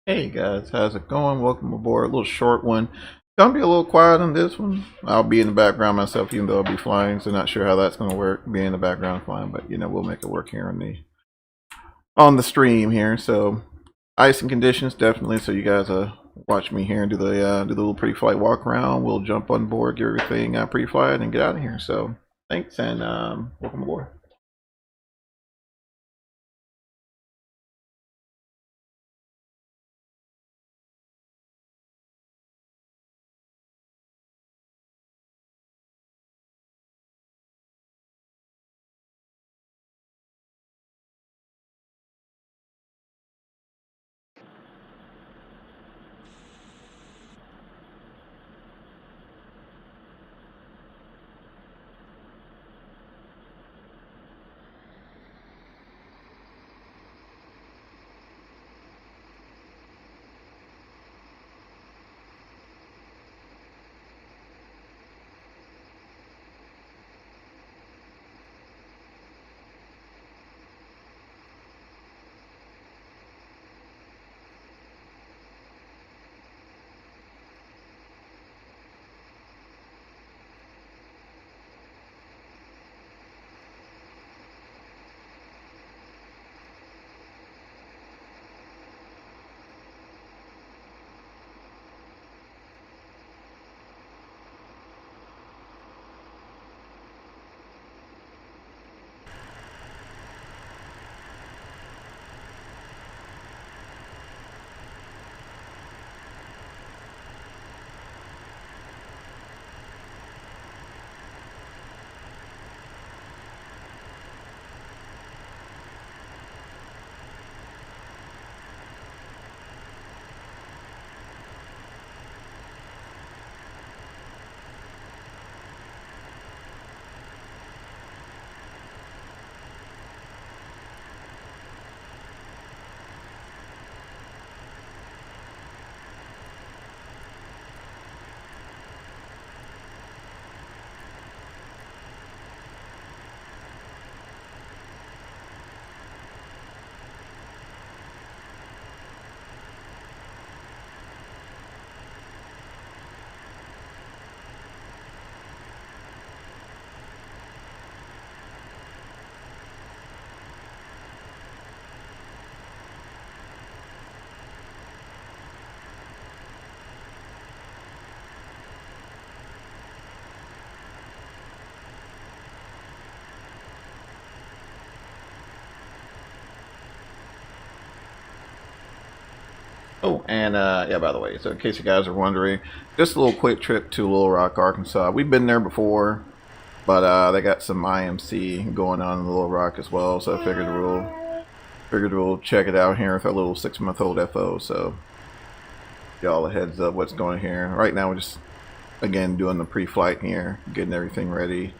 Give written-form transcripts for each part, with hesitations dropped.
Hey guys, how's it going? Welcome aboard. A little short one. Gonna be a little quiet on this one. I'll be in the background myself, even though I'll be flying. So not sure how that's gonna work, being in the background flying, but you know we'll make it work here on the stream here. So icing conditions definitely. So you guys watch me here and do the little pre-flight walk around. We'll jump on board, get everything pre-flight, and get out of here. So thanks and welcome aboard. Oh, and yeah, by the way, so in case you guys are wondering, just a little quick trip to Little Rock, Arkansas. We've been there before, but they got some IMC going on in Little Rock as well, so I figured we'll check it out here with our little 6-month-old FO. So y'all a heads up what's going here. Right now we're just again doing the pre-flight here, getting everything ready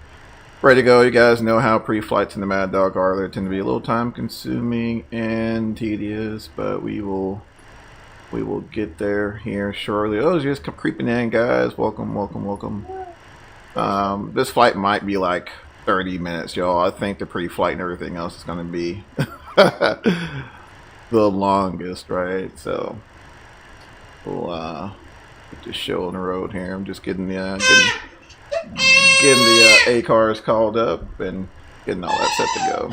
to go. You guys know how pre-flights in the Mad Dog are. They tend to be a little time consuming and tedious, but we will get there here shortly. Oh, just come creeping in, guys. Welcome, welcome, welcome. This flight might be like 30 minutes, y'all. I think the pre-flight and everything else is going to be the longest, right? So we'll get this show on the road here. I'm just getting the AKRs called up and getting all that set to go.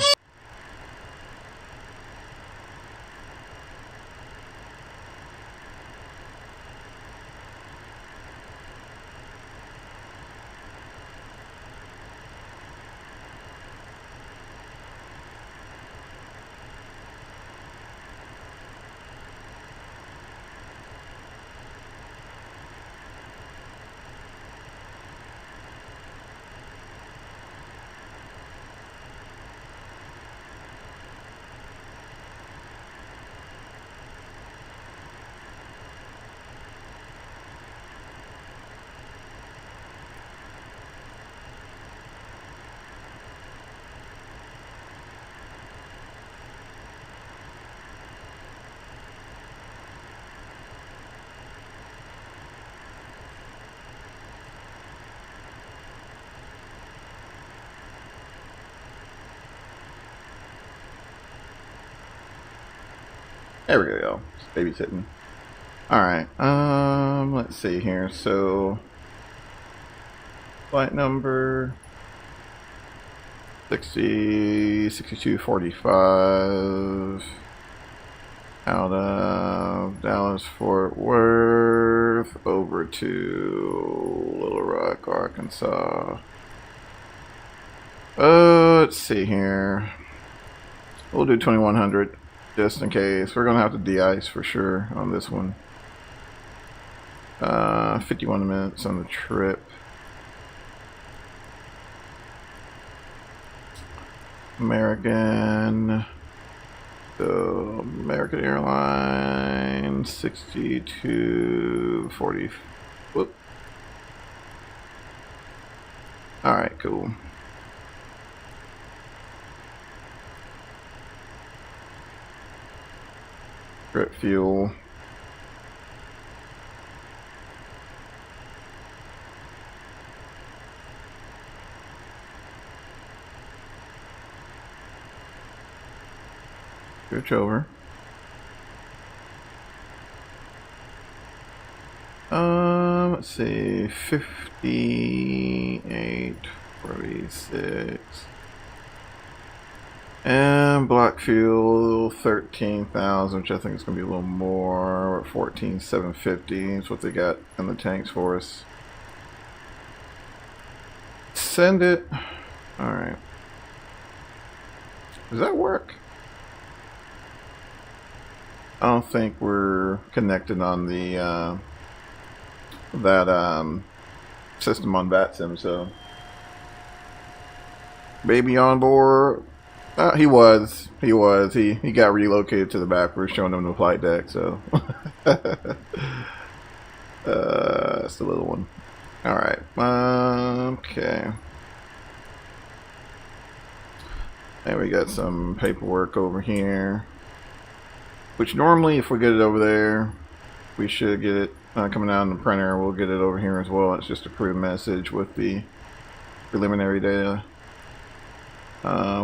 There we go, y'all. Babysitting. Alright, let's see here. So, flight number 6245 out of Dallas Fort Worth over to Little Rock, Arkansas. Let's see here. We'll do 2100 just in case. We're gonna have to de-ice for sure on this one. 51 minutes on the trip. American Airlines 6240. Whoop. Alright, cool. Trip fuel. Switch over. Let's see, 5846. And black fuel 13,000, which I think is going to be a little more. We're at 14,750 is what they got in the tanks for us. Send it. Alright. Does that work? I don't think we're connected on the system on VATSIM, so baby on board. He was. He got relocated to the back. We're showing him the flight deck, so that's the little one. All right. Okay. And we got some paperwork over here. Which normally, if we get it over there, we should get it coming out in the printer. We'll get it over here as well. It's just a approved message with the preliminary data,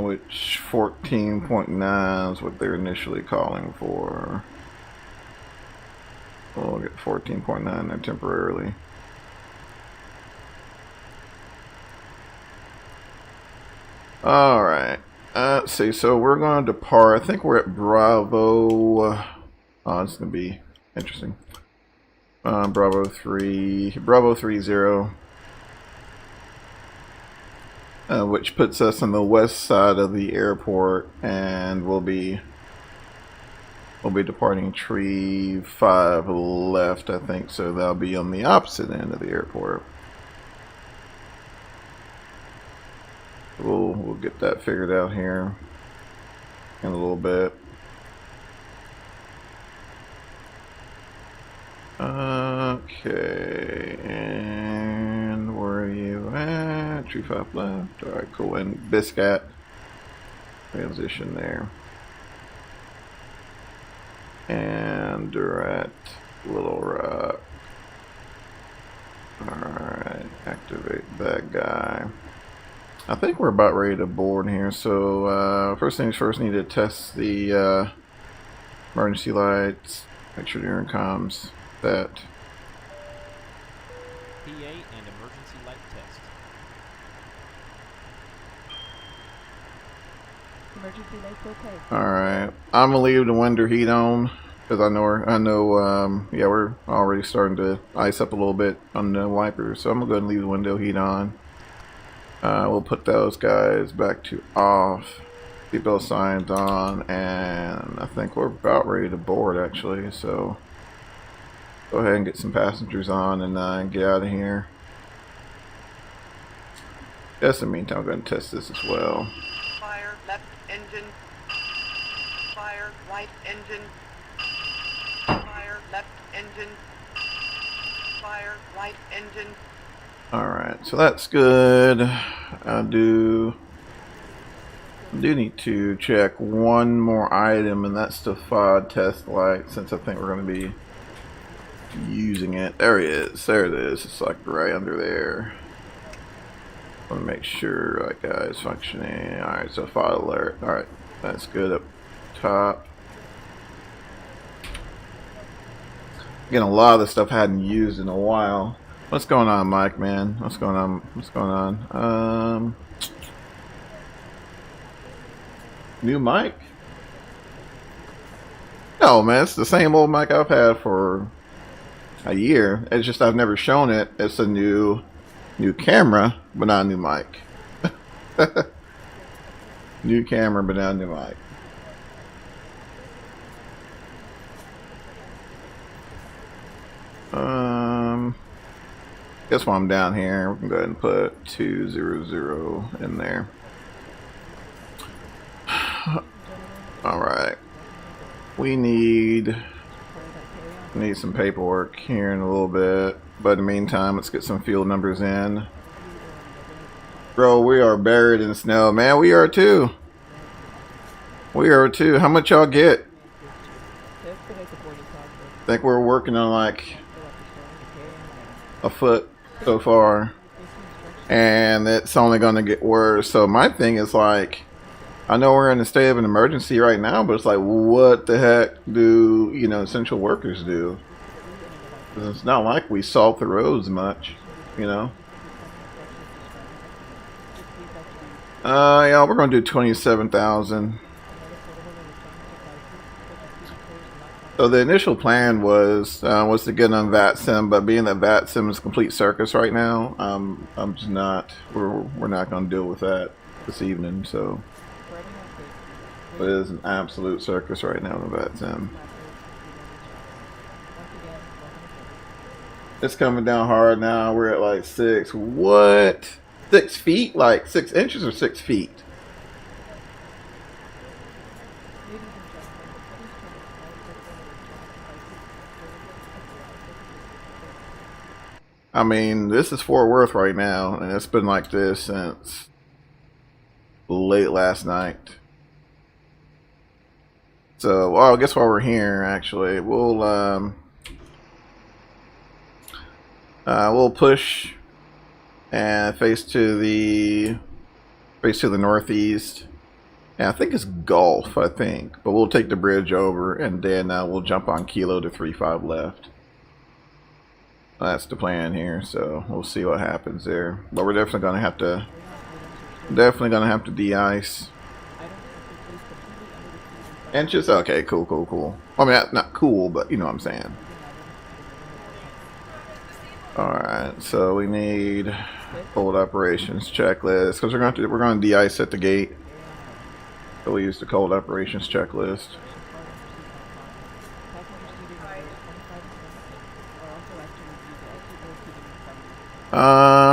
which 14.9 is what they're initially calling for. We'll get 14.9 there temporarily. All right. Let's see, so we're going to depart. I think we're at Bravo. Oh, this is going to be interesting. Bravo 30, which puts us on the west side of the airport, and we'll be departing tree 5 left, I think, so that'll be on the opposite end of the airport. We'll get that figured out here in a little bit. Okay, and where are you at? Tree 5 left. Alright, cool. And Biscat transition there. And we're at Little Rock. Alright, activate that guy. I think we're about ready to board here, so first things first, need to test the emergency lights, make sure the intercom's set. PA and emergency light test. Emergency lights okay. Alright, I'm gonna leave the window heat on, because I know, yeah, we're already starting to ice up a little bit on the wipers, so I'm gonna go ahead and leave the window heat on. We'll put those guys back to off, seatbelt signs on, and I think we're about ready to board actually, so go ahead and get some passengers on and get out of here. Just in the meantime, I'm going to test this as well. Fire left engine. Fire right engine. Fire left engine. Fire right engine. Alright, so that's good. I do need to check one more item, and that's the Fod Test Light, since I think we're going to be using it. There it is. There it is. It's like right under there. I want to make sure that guy is functioning. Alright, so Fod Alert. Alright, that's good up top. Again, a lot of the stuff I hadn't used in a while. What's going on, Mike, man? What's going on? What's going on? New mic? No, man, it's the same old mic I've had for a year. It's just I've never shown it. It's a new camera, but not a new mic. New camera, but not a new mic. Guess while I'm down here, we can go ahead and put 200 in there. Alright. We need some paperwork here in a little bit. But in the meantime, let's get some field numbers in. Bro, we are buried in snow. Man, we are too. We are too. How much y'all get? I think we're working on like a foot so far. And it's only going to get worse. So my thing is like, I know we're in a state of an emergency right now, but it's like, what the heck do, you know, essential workers do? 'Cause it's not like we salt the roads much, you know. Yeah, we're going to do 27,000. So the initial plan was to get on VATSIM, but being that VATSIM is a complete circus right now, I'm just not. We're not going to deal with that this evening. So it is an absolute circus right now in VATSIM. It's coming down hard now. We're at like 6. What? 6 feet? Like 6 inches or 6 feet? I mean, this is Fort Worth right now, and it's been like this since late last night. So, well, I guess while we're here, actually, we'll push and face to the northeast. And I think it's Gulf, I think, but we'll take the bridge over, and then we'll jump on Kilo to 35 left. That's the plan here, so we'll see what happens there. But we're definitely gonna have to de-ice. Inches? Okay, cool. I mean, not cool, but you know what I'm saying. Alright, so we need cold operations checklist, because we're gonna de-ice at the gate. So we use the cold operations checklist.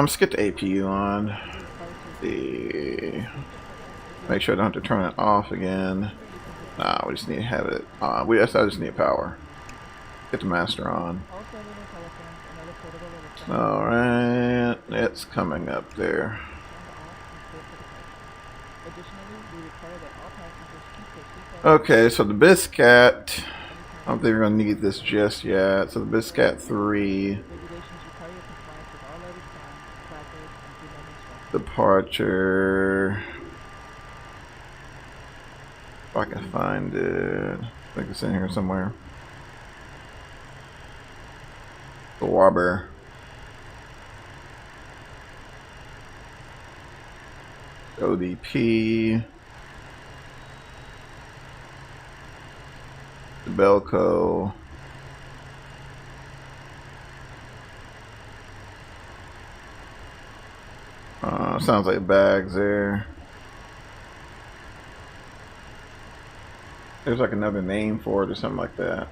Let's get the APU on. Make sure I don't have to turn it off again. Nah, we just need to have it on. I just need power. Get the master on. Alright, it's coming up there. Okay, so the Biscat, I don't think we're going to need this just yet. So the Biscat 3. Departure. If I can find it. I think it's in here somewhere. The Wobber. ODP. The Belco. Sounds like bags there. There's like another name for it or something like that.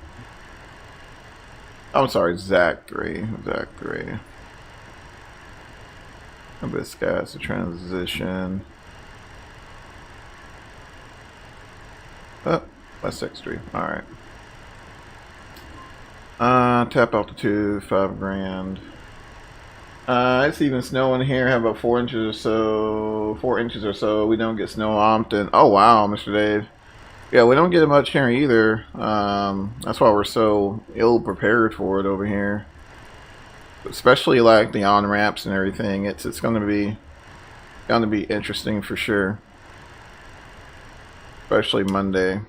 I'm sorry, Zach 3. This guy's a transition. Oh, that's X3. Alright. Tap altitude, 5 grand. It's even snowing here. Have about 4 inches or so. We don't get snow often. Oh wow, Mr. Dave. Yeah, we don't get it much here either. That's why we're so ill prepared for it over here. Especially like the on ramps and everything. It's gonna be interesting for sure. Especially Monday.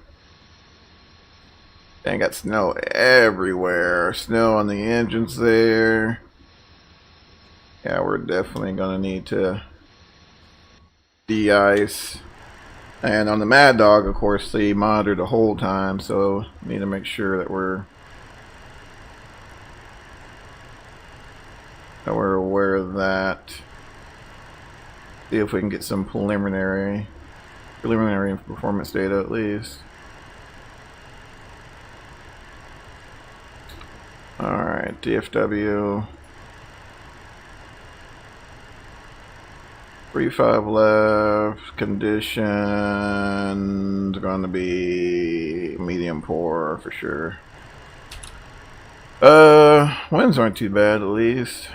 Dang, got snow everywhere. Snow on the engines there. Yeah, we're definitely gonna need to de-ice. And on the Mad Dog, of course, they monitor the whole time, so need to make sure that we're aware of that. See if we can get some preliminary performance data at least. Alright, DFW. 3-5 left. Conditions going to be medium poor for sure. Winds aren't too bad at least.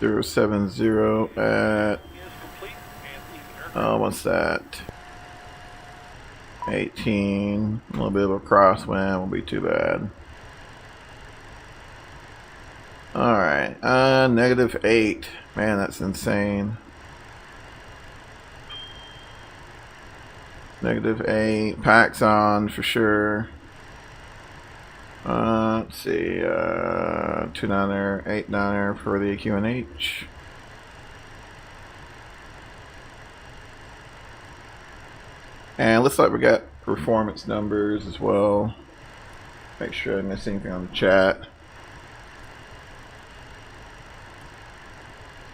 070 at what's that? 18. A little bit of a crosswind won't be too bad. Alright, -8. Man, that's insane. -8. Packs on for sure. Let's see. 2-9er, 8-9er for the QNH. And looks like we got performance numbers as well. Make sure I didn't miss anything on the chat.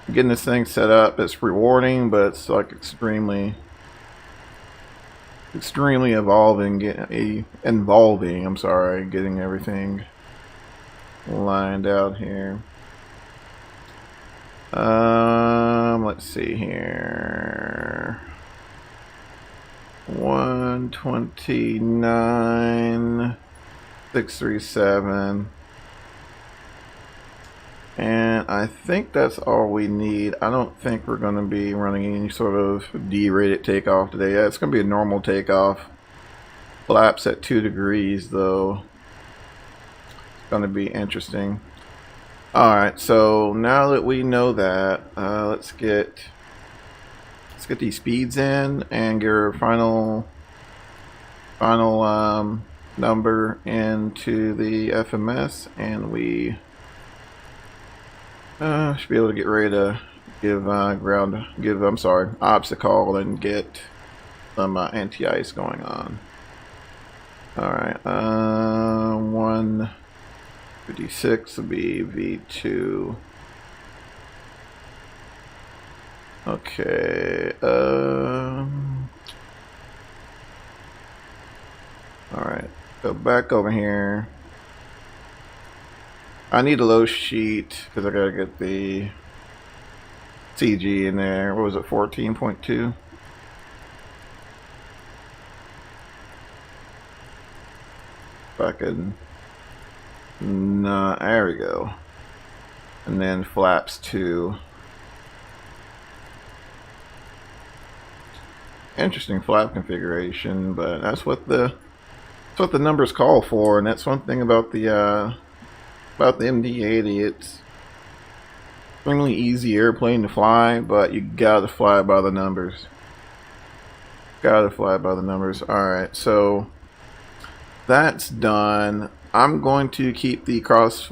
Getting this thing set up, it's rewarding, but it's like extremely involving. I'm sorry, getting everything lined out here. Let's see here. 129,637. And I think that's all we need. I don't think we're going to be running any sort of D-rated takeoff today. Yeah, it's going to be a normal takeoff. Flaps at 2 degrees though. It's going to be interesting. Alright, so now that we know that, let's get these speeds in and get our final number into the FMS, and we should be able to get ready to give ops a call and get some anti-ice going on. Alright, 156 will be V2. Okay, alright, go back over here. I need a low sheet because I gotta get the CG in there. What was it, 14.2? Fucking nah, there we go. And then flaps 2. Interesting flap configuration, but that's what the numbers call for, and that's one thing about the MD-80. It's extremely easy airplane to fly, but you gotta fly by the numbers. Gotta fly by the numbers. Alright, so that's done. I'm going to keep the cross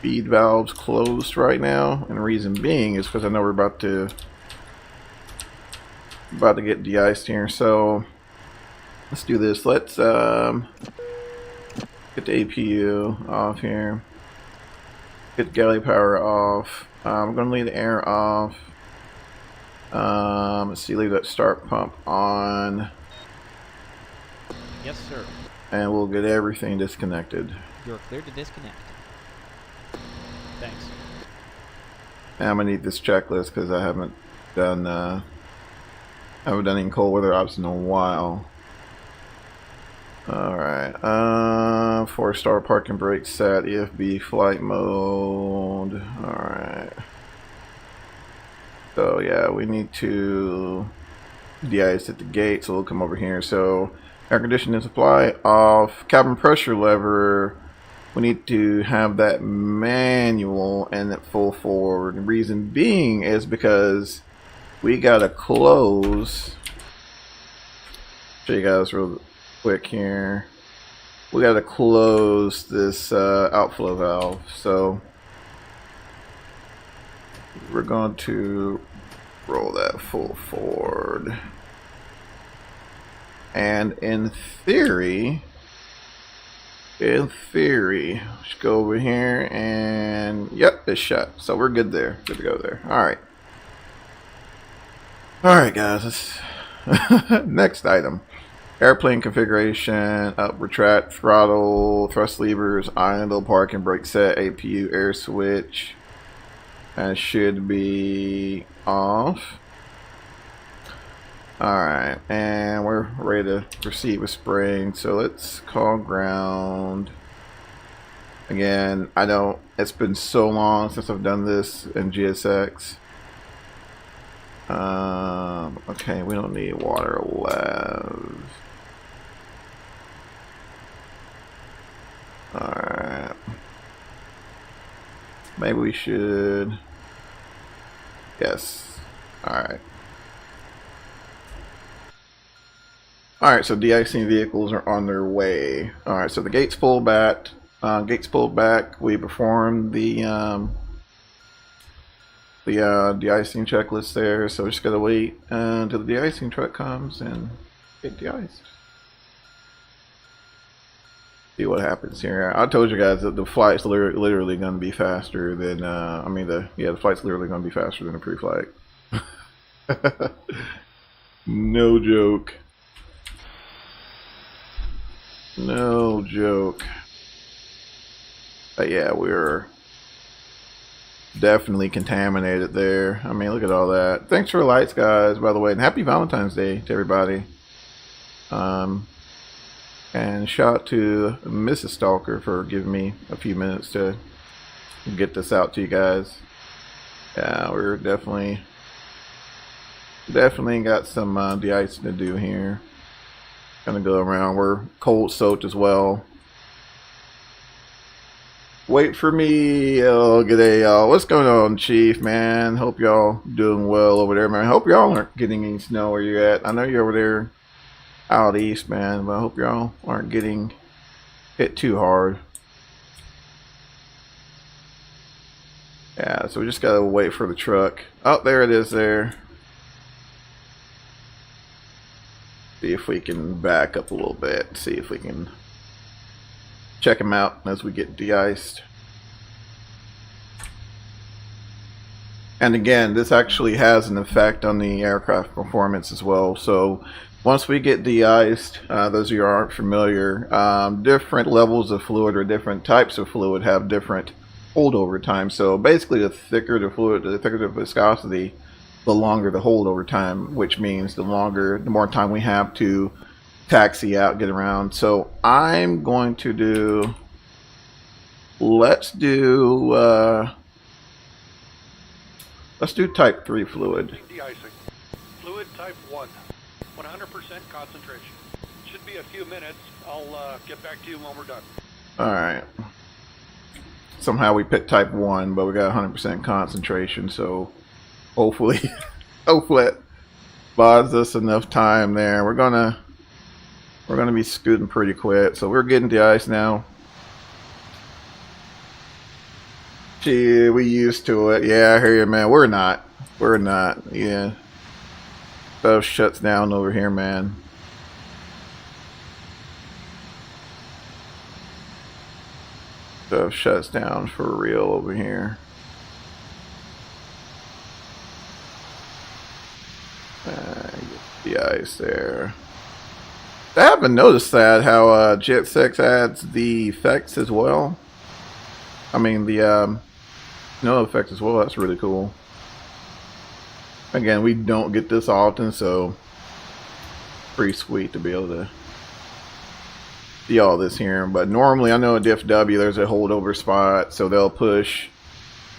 feed valves closed right now, and the reason being is because I know we're about to get de-iced here. So let's do this. Let's get the APU off here. Get galley power off. I'm going to leave the air off. Let's see, leave that start pump on. Yes, sir. And we'll get everything disconnected. You're clear to disconnect. Thanks. And I'm going to need this checklist because I haven't done any cold weather ops in a while. Alright, 4-star park and brake set, EFB flight mode. Alright. So yeah, we need to de-ice at the gate, so we'll come over here. So air conditioning supply off, cabin pressure lever, we need to have that manual and at full forward. The reason being is because we gotta close show you guys real quick here. We got to close this outflow valve, so we're going to roll that full forward. And in theory, we should go over here and yep, it's shut. So we're good there. Good to go there. Alright. Alright guys, let's next item. Airplane configuration, up, retract, throttle, thrust levers, idle, park and brake set, APU, air switch. And it should be off. Alright, and we're ready to proceed with spraying. So let's call ground. Again, I don't, it's been so long since I've done this in GSX. Okay, we don't need water left. Alright. Maybe we should. Yes. Alright. Alright, so de-icing vehicles are on their way. Alright, so the gates pulled back. We performed the de-icing checklist there. So we just gotta wait until the de-icing truck comes and get de-iced. See what happens here. I told you guys that the flight's literally going to be faster than the flight's literally going to be faster than a pre-flight. No joke. No joke. But yeah, we're definitely contaminated there. I mean, look at all that. Thanks for the lights, guys, by the way, and happy Valentine's Day to everybody. And shout out to Mrs. Stalker for giving me a few minutes to get this out to you guys. Yeah, we're definitely got some de-icing to do here. Gonna go around. We're cold soaked as well. Wait for me. Oh, g'day y'all. What's going on, Chief, man? Hope y'all doing well over there, man. Hope y'all aren't getting any snow where you're at. I know you're over there out east, man, but I hope y'all aren't getting hit too hard. Yeah, so we just gotta wait for the truck. Oh, there it is there. See if we can back up a little bit. See if we can check them out as we get de-iced. And again, this actually has an effect on the aircraft performance as well. So once we get de-iced, those of you who aren't familiar, different levels of fluid or different types of fluid have different holdover time. So basically, the thicker the fluid, the thicker the viscosity, the longer the holdover time, which means the more time we have to taxi out, get around. So I'm going to do, let's do type 3 fluid. De-icing. Fluid type 1. 100% concentration. Should be a few minutes. I'll get back to you when we're done. Alright. Somehow we picked type 1, but we got 100% concentration, so hopefully it buys us enough time there. We're gonna be scooting pretty quick, so we're getting de-iced now. Gee, we used to it. Yeah, I hear you, man. We're not. Yeah. Stuff shuts down over here, man. Stuff shuts down for real over here. The ice there. I haven't noticed that how Jet 6 adds the effects as well. I mean the snow effects as well. That's really cool. Again, we don't get this often, so pretty sweet to be able to see all this here. But normally, I know at DFW there's a holdover spot, so they'll push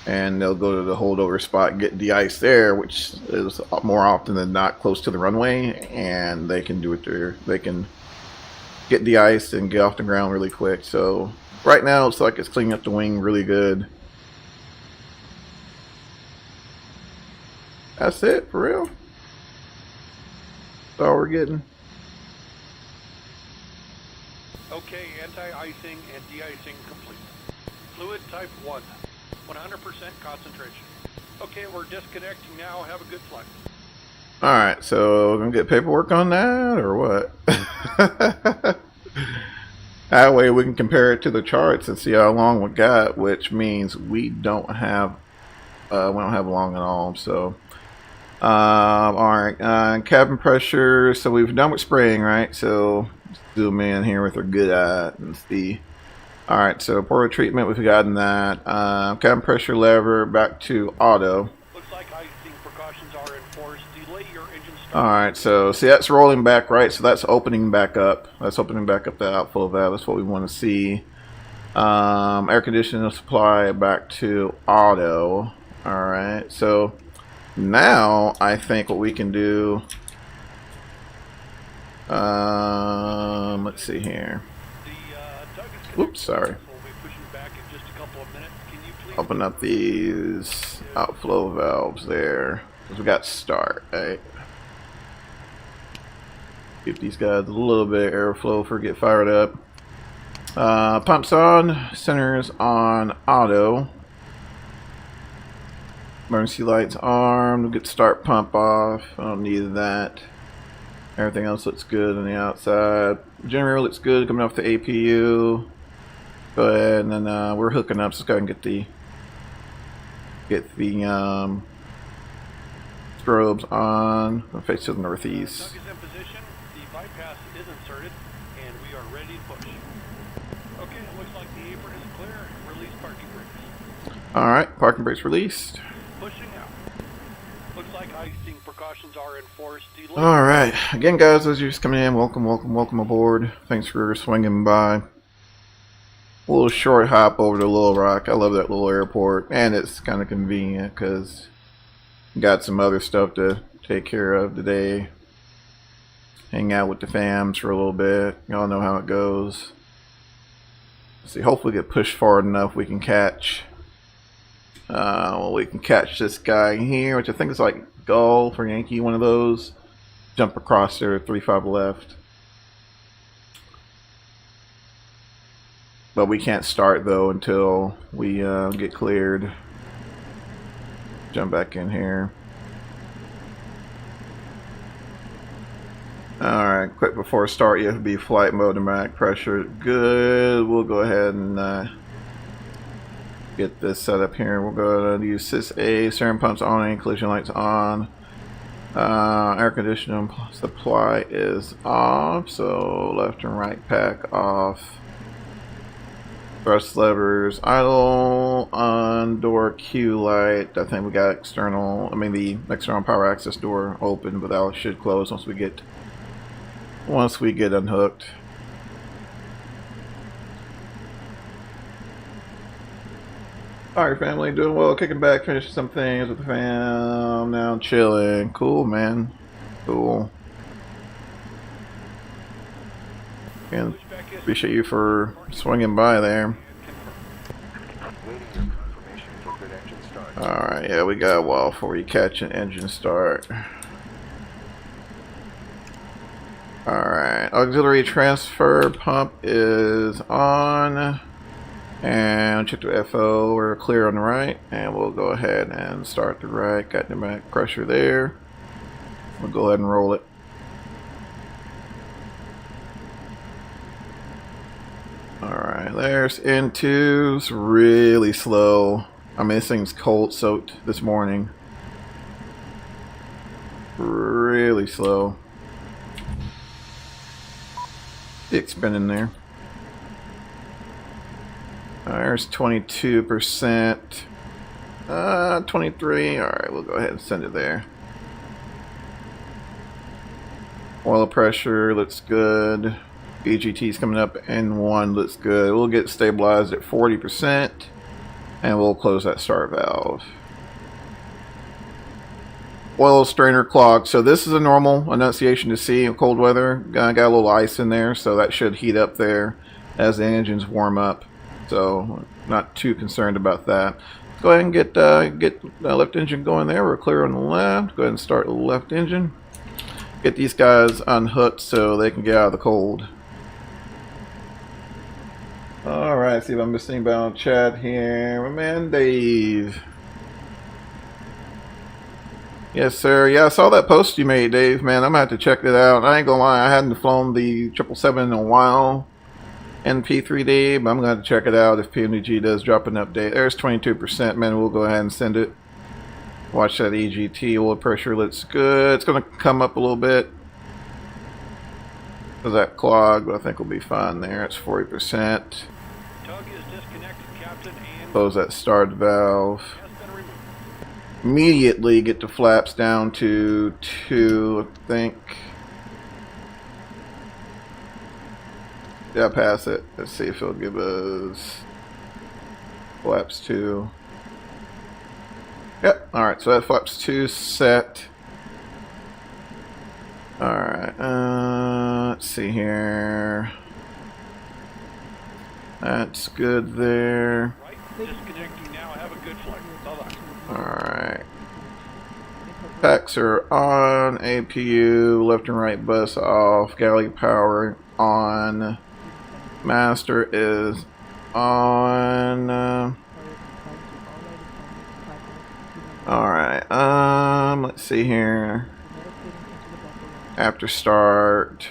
and they'll go to the holdover spot and get de-iced there, which is more often than not close to the runway, and they can do it there. They can get de-iced and get off the ground really quick. So right now it's like it's cleaning up the wing really good. That's it, for real. That's all we're getting. Okay, anti-icing and de-icing complete. Fluid type 1, 100% concentration. Okay, we're disconnecting now. Have a good flight. Alright, so we're gonna get paperwork on that or what? That way we can compare it to the charts and see how long we got, which means we don't have long at all. So alright, cabin pressure. So we've done with spraying, right? So let's zoom in here with our good eye and see. Alright, so portal treatment, we've gotten that. Cabin pressure lever back to auto. Looks like icing precautions are enforced. Delay your engine start. Alright, so see, that's rolling back, right? So that's opening back up. That's opening back up the outflow valve. That's what we want to see. Air conditioning supply back to auto. Alright, so now I think what we can do, let's see here. Oops, sorry. Open up these outflow valves there. Because we got start, right? Give these guys a little bit of airflow for get fired up. Pumps on, centers on auto. Emergency lights armed. We'll get start pump off. I don't need that. Everything else looks good on the outside. Generator looks good coming off the APU. Go ahead, and then we're hooking up. So let's go ahead and get the strobes on. We'll face to the northeast. Tug is in position. The bypass is inserted, and we are ready to push. Okay, it looks like the apron is clear. Release parking brakes. All right, parking brakes released. Pushing out. Looks like icing precautions are enforced. Delay. All right, again, guys, as you're just coming in, welcome aboard. Thanks for swinging by. A little short hop over to Little Rock. I love that little airport, and it's kind of convenient because got some other stuff to take care of today. Hang out with the fams for a little bit. Y'all know how it goes. Let's see, hopefully get pushed forward enough we can catch. We can catch this guy here, which I think is like Gull for Yankee, one of those. Jump across there, 3-5 left. But we can't start though until we get cleared. Jump back in here. Alright, quick before start, you have to be flight mode, pneumatic pressure. Good. We'll go ahead and get this set up here. We'll go ahead and use Sys-A, steering pumps on, and collision lights on. Air conditioning supply is off, so left and right pack off. Thrust levers idle, on door Q light. I think we got the external power access door open, but that should close once we get unhooked. Alright, family, doing well, kicking back, finishing some things with the fam, now chilling. Cool, man. Cool. And appreciate you for swinging by there. Alright, yeah, we got a while before you catch an engine start. Alright, auxiliary transfer pump is on. And check the FO, we're clear on the right. And we'll go ahead and start the right. Got pneumatic pressure there. We'll go ahead and roll it. Alright, there's N2. It's really slow. I mean, this thing's cold soaked this morning. Really slow. Dick spinning there. There's 22%. 23. Alright, we'll go ahead and send it there. Oil pressure looks good. EGT's coming up. N1 looks good. We'll get stabilized at 40%. And we'll close that start valve. Oil strainer clogged. So this is a normal annunciation to see in cold weather. Got a little ice in there, so that should heat up there as the engines warm up. So not too concerned about that. Go ahead and get the left engine going there. We're clear on the left. Go ahead and start the left engine. Get these guys unhooked so they can get out of the cold. Alright, see if I'm missing anybody on chat here. My man Dave. Yes, sir. Yeah, I saw that post you made, Dave. Man, I'm gonna have to check it out. I ain't gonna lie, I hadn't flown the 777 in a while in P3D, but I'm gonna have to check it out if PMDG does drop an update. There's 22%, man. We'll go ahead and send it. Watch that EGT. Oil pressure looks good. It's gonna come up a little bit because that clog, but I think we'll be fine there. It's 40%. Tug is disconnected, Captain, and Close that start valve. has been removed. Immediately get the flaps down to 2, I think. Yeah, pass it. Let's see if it'll give us flaps 2. Yep, alright, so that flaps 2 set. Alright, let's see here. That's good there. Right? Disconnecting now. Have a good flight. Bye-bye. Alright. Packs are on. APU, left and right bus off. Galley power on. Master is on. Alright, let's see here. After start.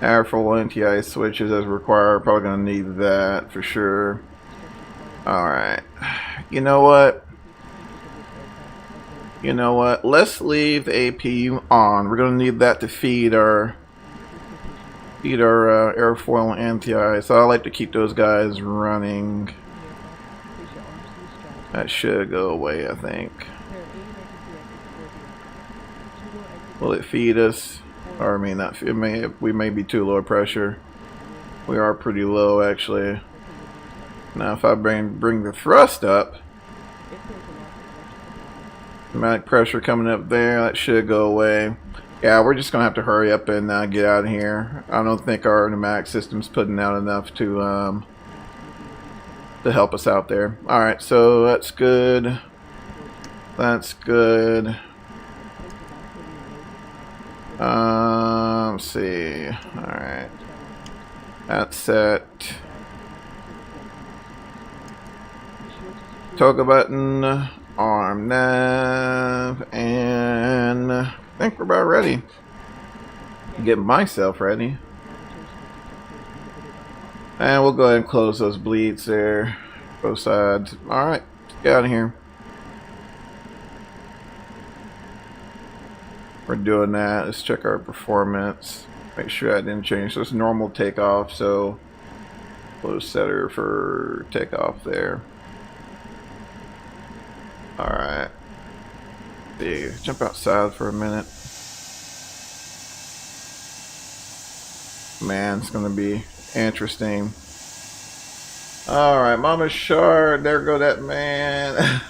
Airflow anti-ice switches as required. Probably gonna need that for sure. Alright. You know what? Let's leave the APU on. We're gonna need that to feed our airfoil and anti-ice. So I like to keep those guys running. That should go away, I think. Will it feed us? Or I mean, not. We may be too low pressure. We are pretty low, actually. Now, if I bring the thrust up, pneumatic pressure coming up there, that should go away. Yeah, we're just gonna have to hurry up and get out of here. I don't think our pneumatic system's putting out enough to help us out there. All right, so that's good. That's good. Let's see. All right, that's set. Toga button, arm nav, and I think we're about ready. Get myself ready. And we'll go ahead and close those bleeds there, both sides. Alright, let's get out of here. We're doing that. Let's check our performance. Make sure I didn't change. So it's normal takeoff, so close setter for takeoff there. Alright. Jump outside for a minute. Man, it's gonna be interesting. Alright, Mama Shard, there go that man.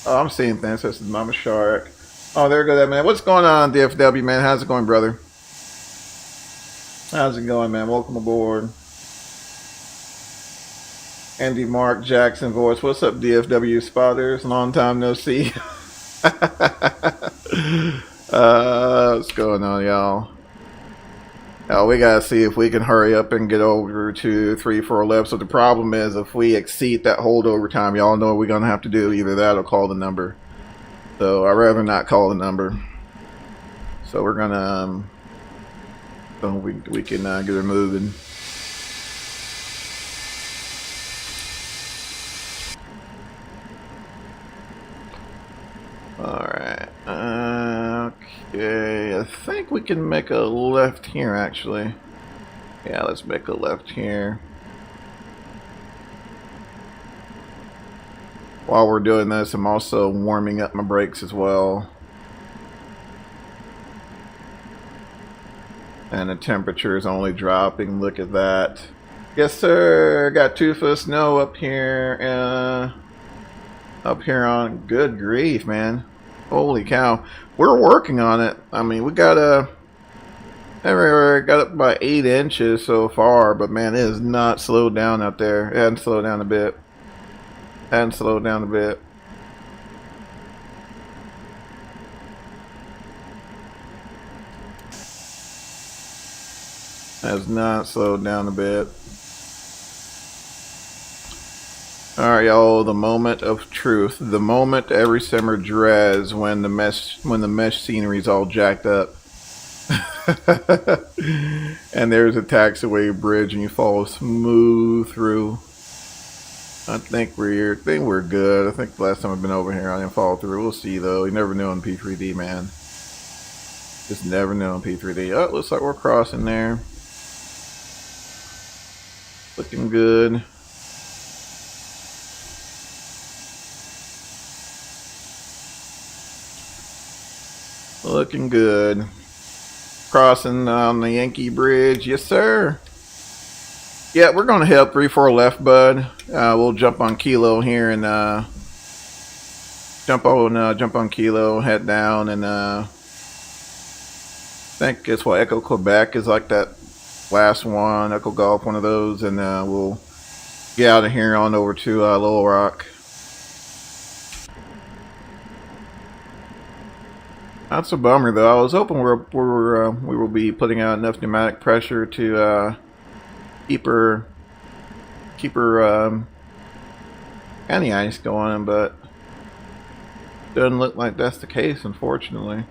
Oh, I'm seeing things. This is Mama Shark. Oh, there go that man. What's going on, DFW, man? How's it going, brother? How's it going, man? Welcome aboard. Andy Mark Jackson voice. What's up, DFW spotters? Long time no see. What's going on, y'all? We gotta see if we can hurry up and get over to 3-4 left. So the problem is, if we exceed that holdover time, y'all know what we're gonna have to do. Either that or call the number. So I'd rather not call the number. So we're gonna, so we can get her moving. Alright, okay, I think we can make a left here, actually. Yeah, let's make a left here. While we're doing this, I'm also warming up my brakes as well. And the temperature is only dropping, look at that. Yes, sir, got 2 foot of snow up here, on, good grief, man. Holy cow. We're working on it. I mean, we got up by 8 inches so far, but man, it is not slowed down out there. It hadn't slowed down a bit. Has not slowed down a bit. Alright, y'all, the moment of truth. The moment every simmer dreads when the mesh scenery's all jacked up. And there's a taxiway bridge and you fall smooth through. I think we're good. I think the last time I've been over here I didn't fall through. We'll see though. You never know in P3D, man. Just never know in P3D. Oh, looks like we're crossing there. Looking good. Looking good. Crossing on the Yankee Bridge. Yes, sir. Yeah, we're going to head up 3-4 left, bud. We'll jump on Kilo here and jump on Kilo, head down, and I think it's what Echo Quebec is like that last one, Echo Golf, one of those, and we'll get out of here on over to Little Rock. That's a bummer though. I was hoping we will be putting out enough pneumatic pressure to keep her anti-ice going, but doesn't look like that's the case, unfortunately.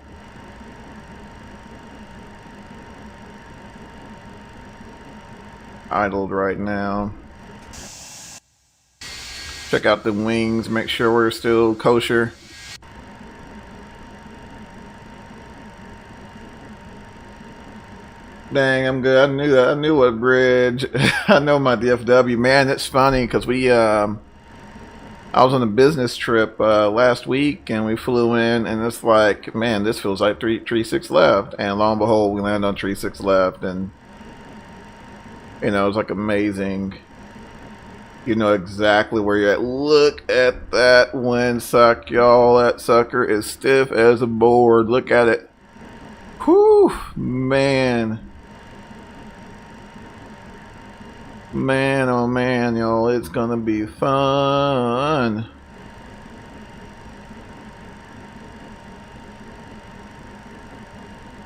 Idled right now. Check out the wings, make sure we're still kosher. Dang, I'm good. I knew that. I knew what bridge. I know my DFW. Man, it's funny because I was on a business trip last week and we flew in and it's like, man, this feels like 3-6 left. And lo and behold, we land on 3-6 left, and you know, it's like amazing. You know exactly where you're at. Look at that windsock, y'all. That sucker is stiff as a board. Look at it. Whew, man. Man, oh man, y'all, it's gonna be fun.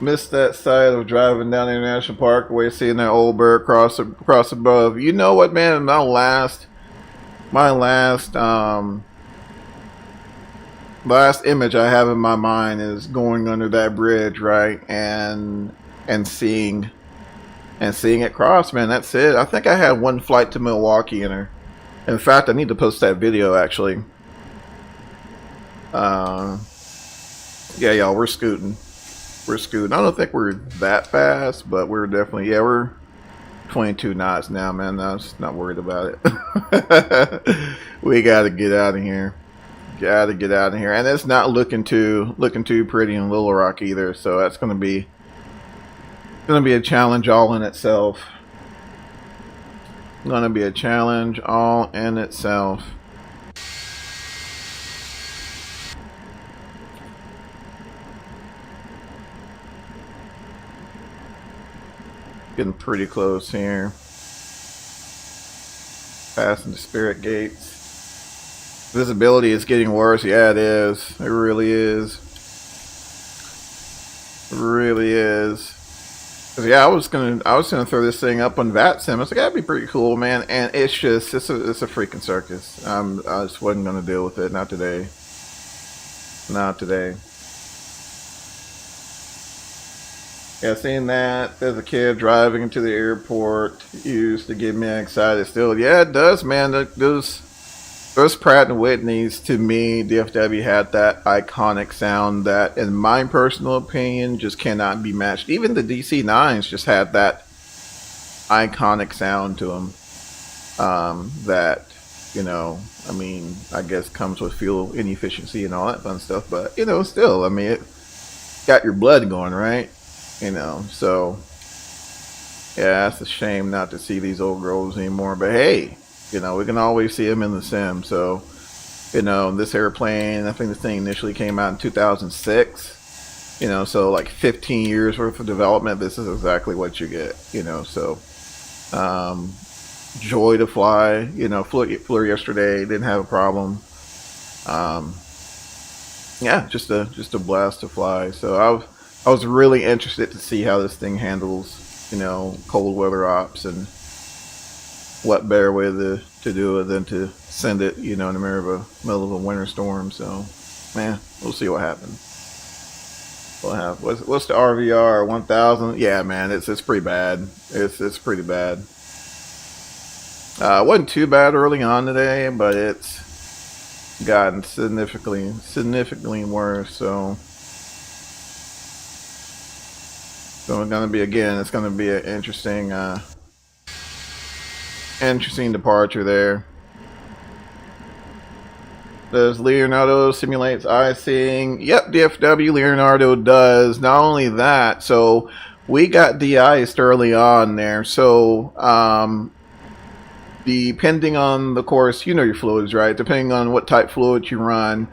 Missed that side of driving down International Parkway, seeing that old bird cross above. You know what, man? My last image I have in my mind is going under that bridge, right, and seeing it cross, man. That's it. I think I had one flight to Milwaukee in her. In fact, I need to post that video actually. Yeah, y'all, we're scooting. We're scooting. I don't think we're that fast, but we're definitely, yeah, we're 22 knots now, man. I'm just not worried about it. We gotta get out of here. Gotta get out of here. And it's not looking too pretty in Little Rock either, so that's gonna be a challenge all in itself. Gonna be a challenge all in itself. Getting pretty close here. Passing the Spirit Gates. Visibility is getting worse. Yeah, it is. It really is. It really is. Yeah, I was gonna throw this thing up on VATSIM. I was like, that'd be pretty cool, man. And it's a freaking circus. I just wasn't gonna deal with it. Not today. Not today. Yeah, seeing that, there's a kid driving into the airport used to get me excited still. Yeah, it does, man. Those Pratt & Whitneys, to me, DFW had that iconic sound that, in my personal opinion, just cannot be matched. Even the DC-9s just had that iconic sound to them. That, you know, I mean, I guess comes with fuel inefficiency and all that fun stuff. But, you know, still, I mean, it got your blood going, right? You know, so yeah, it's a shame not to see these old groves anymore. But hey, you know, we can always see them in the sim. So, you know, this airplane, I think this thing initially came out in 2006. You know, so like 15 years worth of development. This is exactly what you get. You know, so joy to fly. You know, flew yesterday, didn't have a problem. Yeah, just a blast to fly. So I was really interested to see how this thing handles you know, cold weather ops, and what better way to do it than to send it, you know, in the middle of a winter storm. So, man, we'll see what happens. We'll have what's the RVR 1000? Yeah, man, it's pretty bad. It's pretty bad. It wasn't too bad early on today, but it's gotten significantly worse. So it's gonna be it's gonna be an interesting departure there. Does Leonardo simulates icing? Yep, DFW Leonardo does. Not only that, so we got de-iced early on there. So depending on the course, you know your fluids, right? Depending on what type fluid you run,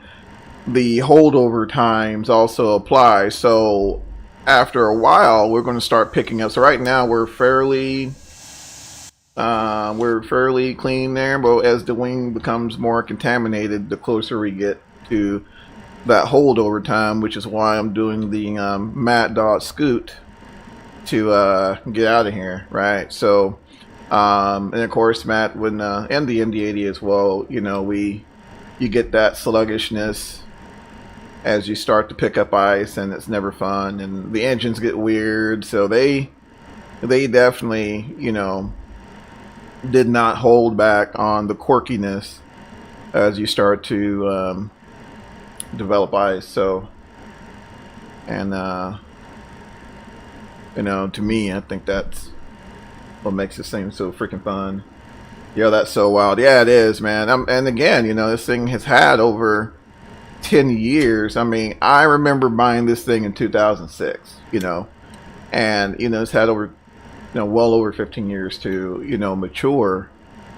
the holdover times also apply. So after a while, we're going to start picking up. So right now we're fairly clean there, but as the wing becomes more contaminated, the closer we get to that holdover time, which is why I'm doing the Matt dot scoot to get out of here, right? So and of course, Matt, when and the MD-80 as well, you know, you get that sluggishness as you start to pick up ice, and it's never fun, and the engines get weird. So they definitely, you know, did not hold back on the quirkiness as you start to develop ice. So, and you know, to me, I think that's what makes this thing so freaking fun. Yo, that's so wild. Yeah, it is, man. And again, you know, this thing has had over 10 years. I mean, I remember buying this thing in 2006, you know, and, you know, it's had over, you know, well over 15 years to, you know, mature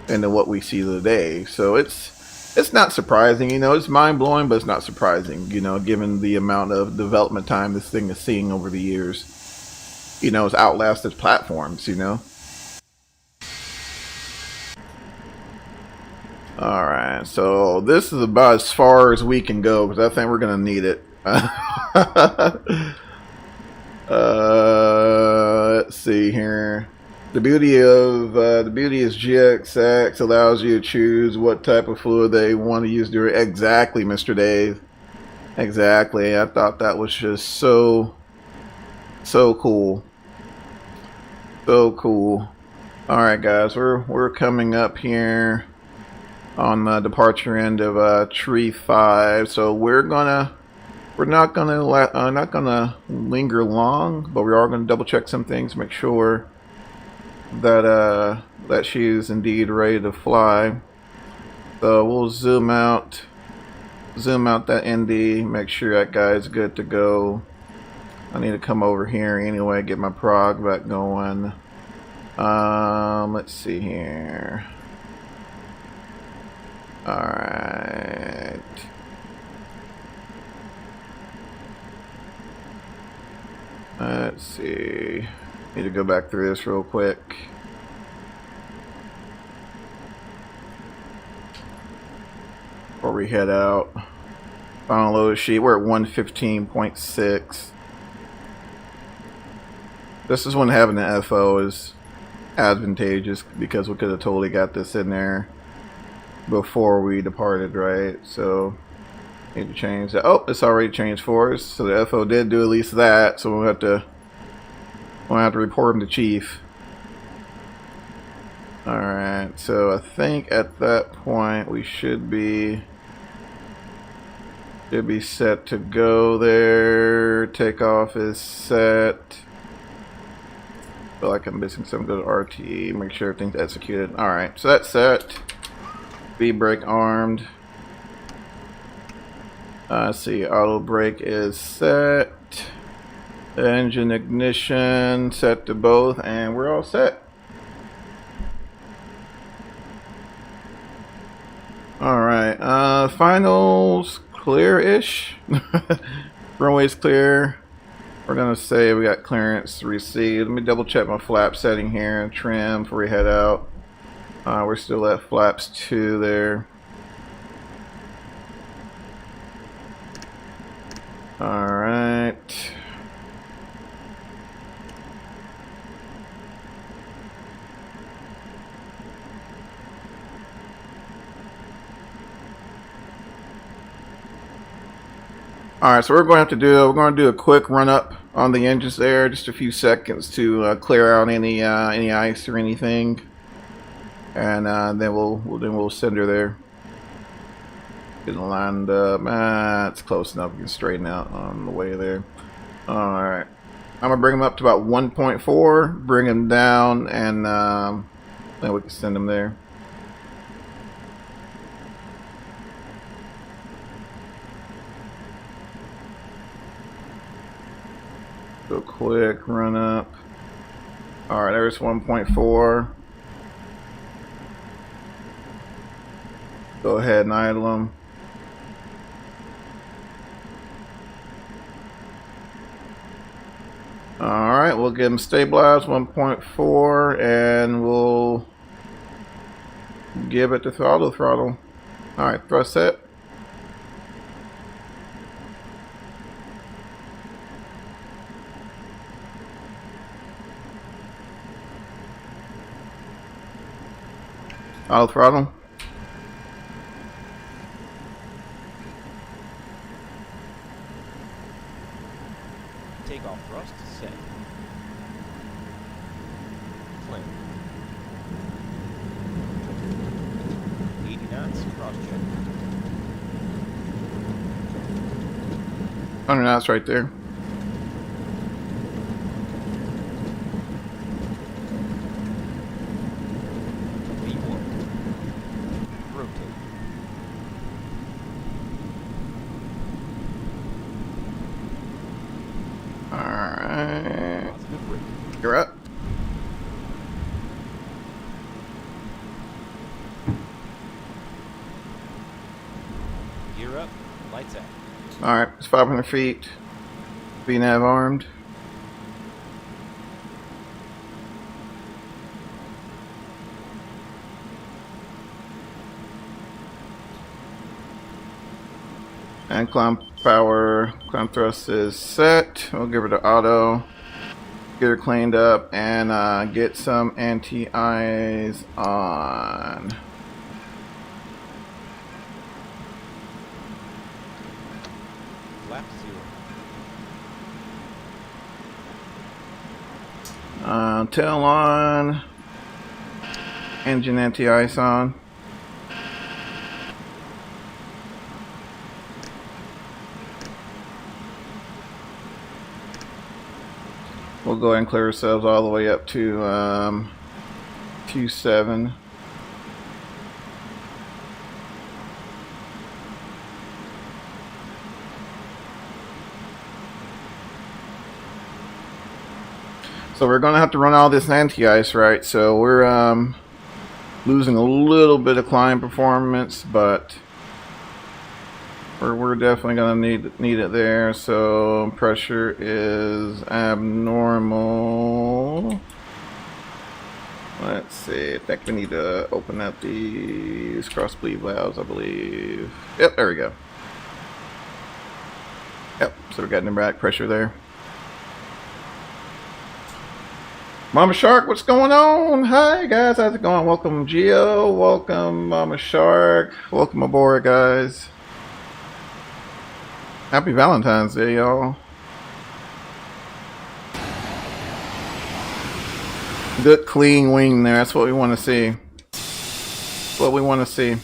into what we see today. So it's not surprising, you know, it's mind-blowing, but it's not surprising, you know, given the amount of development time this thing is seeing over the years. You know, it's outlasted platforms, you know. Alright, so this is about as far as we can go, because I think we're going to need it. Let's see here. The beauty is GXX allows you to choose what type of fluid they want to use during. Exactly, Mr. Dave. Exactly. I thought that was just so cool. So cool. Alright, guys, we're coming up here on the departure end of tree 5, so we're not gonna linger long, but we are gonna double check some things, make sure that that she is indeed ready to fly. So we'll zoom out that ND, make sure that guy's good to go. I need to come over here anyway, get my prog back going. Let's see here. Alright. Let's see. Need to go back through this real quick. Before we head out. Final load sheet. We're at 115.6. This is when having the FO is advantageous, because we could have totally got this in there before we departed, right? So need to change that. Oh, it's already changed for us. So the FO did do at least that. So we'll have to report him to Chief. Alright, so I think at that point we should be set to go there. Takeoff is set. Feel like I'm missing some. Go to RTE, make sure everything's executed. Alright, so that's set. V-brake armed. Let's see, auto brake is set. Engine ignition set to both, and we're all set. Alright, finals clear-ish. Runway's clear. We're gonna say we got clearance received. Let me double check my flap setting here and trim before we head out. We're still at flaps 2 there. Alright. Alright, so we're going to have to do a quick run up on the engines there, just a few seconds to clear out any ice or anything, and then we'll send her there. Getting lined up. It's close enough. We can straighten out on the way there. Alright, I'm gonna bring them up to about 1.4, bring them down, and then we can send them there. Do a quick run up. Alright, there's 1.4. Go ahead and idle them. Alright, we'll get them stabilized 1.4 and we'll give it the throttle. Alright, thrust set. Auto throttle. Takeoff thrust set. Clamp. 80 knots, cross check. 100 knots right there. V1. Rotate. Alright. Positive brake. You're up. Gear up, lights out. Alright, it's 500 feet. VNAV armed. And climb power, climb thrust is set. We'll give her the auto. Get her cleaned up and get some anti-eyes on. Flap 0. Tail on. Engine anti-ice on. We'll go ahead and clear ourselves all the way up to 27. So we're going to have to run all this anti-ice, right? So we're losing a little bit of climb performance, but we're definitely going to need it there. So pressure is abnormal. Let's see. I think we need to open up these cross bleed valves, I believe. Yep, there we go. Yep, so we're getting the back pressure there. Mama Shark, what's going on? Hi guys, how's it going? Welcome Geo, welcome Mama Shark, welcome aboard guys. Happy Valentine's Day, y'all. Good clean wing there, that's what we want to see. That's what we want to see.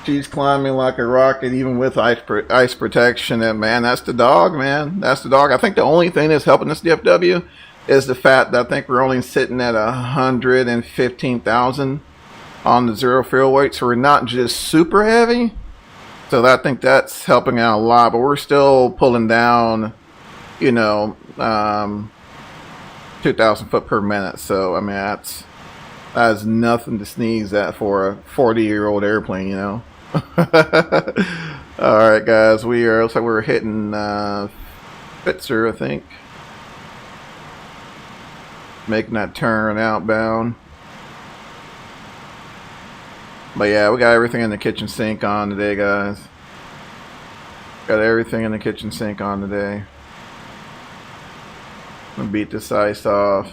She's climbing like a rocket, even with ice protection. And man, that's the dog, man. That's the dog. I think the only thing that's helping this DFW is the fact that I think we're only sitting at 115,000 on the zero fuel weight, so we're not just super heavy. So I think that's helping out a lot. But we're still pulling down, you know, 2,000 foot per minute. So I mean, that's nothing to sneeze at for a 40-year-old airplane, you know. Alright guys, looks like we're hitting Spitzer, I think. Making that turn outbound. But yeah, we got everything in the kitchen sink on today, guys. Got everything in the kitchen sink on today. I'm gonna beat this ice off.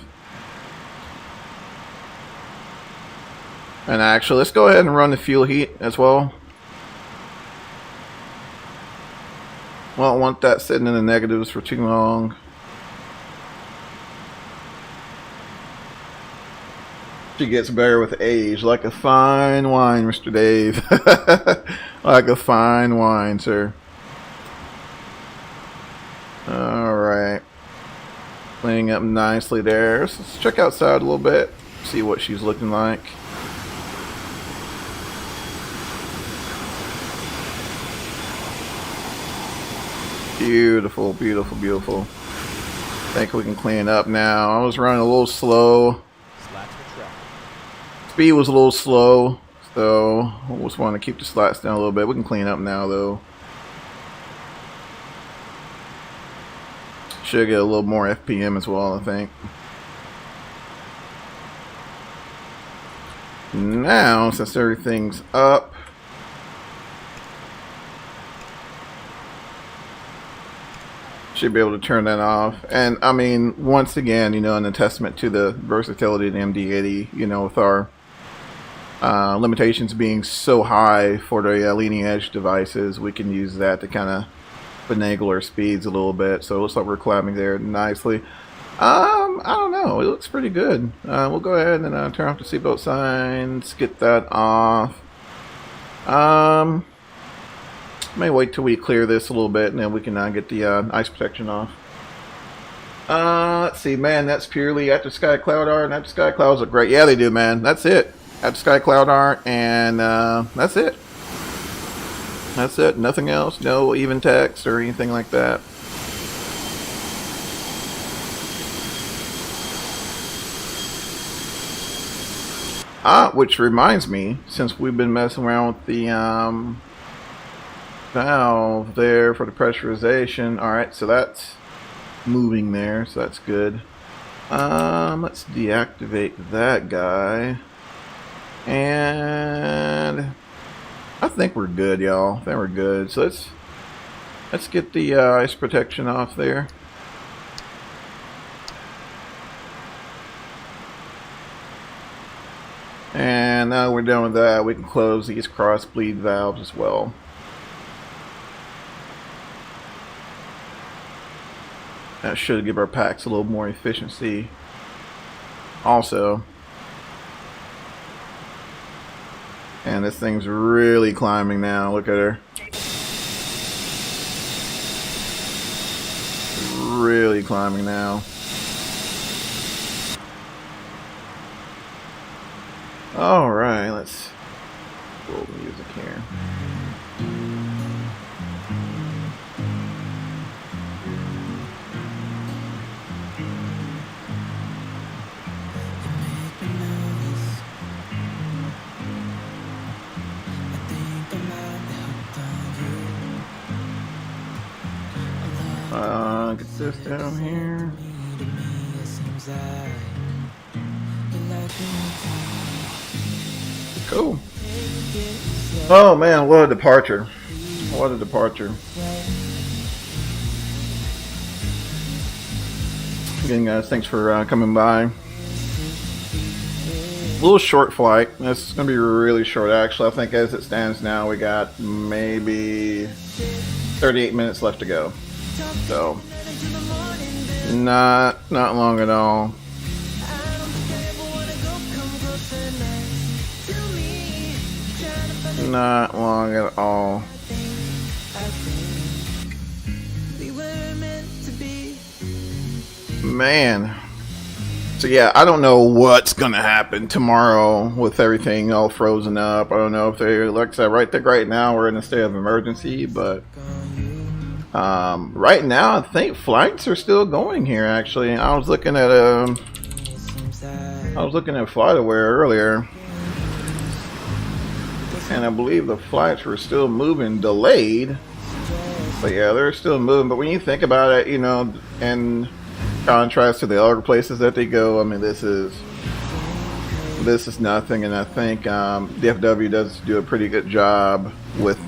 And actually, let's go ahead and run the fuel heat as well. Won't want that sitting in the negatives for too long. She gets better with age, like a fine wine, Mr. Dave. Like a fine wine, sir. Alright. Cleaning up nicely there. So let's check outside a little bit, see what she's looking like. Beautiful, beautiful, beautiful. I think we can clean up now. I was running a little slow. Slats were tracked. Speed was a little slow, so I just want to keep the slats down a little bit. We can clean up now, though. Should get a little more FPM as well, I think. Now, since everything's up, should be able to turn that off. And I mean, once again, you know, in a testament to the versatility of the MD-80, you know, with our limitations being so high for the leading edge devices, we can use that to kind of finagle our speeds a little bit. So it looks like we're climbing there nicely. I don't know, it looks pretty good. We'll go ahead and turn off the seatbelt signs, get that off. May wait till we clear this a little bit and then we can get the ice protection off. Let's see, man, that's purely after sky cloud art, and after sky clouds look great. Yeah, they do, man. That's it. After sky cloud art, and that's it. That's it. Nothing else. No even text or anything like that. Which reminds me, since we've been messing around with the valve there for the pressurization. Alright, so that's moving there, so that's good. Let's deactivate that guy. And I think we're good, y'all. I think we're good. So let's get the ice protection off there. And now we're done with that, we can close these cross bleed valves as well. That should give our packs a little more efficiency also. And this thing's really climbing now. Look at her. Really climbing now. Alright, let's roll the music here. Get this down here. Cool. Oh man, what a departure. What a departure. Again, guys, thanks for coming by. A little short flight. This is going to be really short, actually. I think as it stands now, we got maybe 38 minutes left to go. So, not long at all. Not long at all. Man. So yeah, I don't know what's gonna happen tomorrow with everything all frozen up. I don't know if they, like I said, right now we're in a state of emergency, but right now I think flights are still going here. Actually, I was looking at FlightAware earlier, and I believe the flights were still moving, delayed. But yeah, they're still moving. But when you think about it, you know, in contrast to the other places that they go, I mean, this is nothing. And I think DFW does do a pretty good job with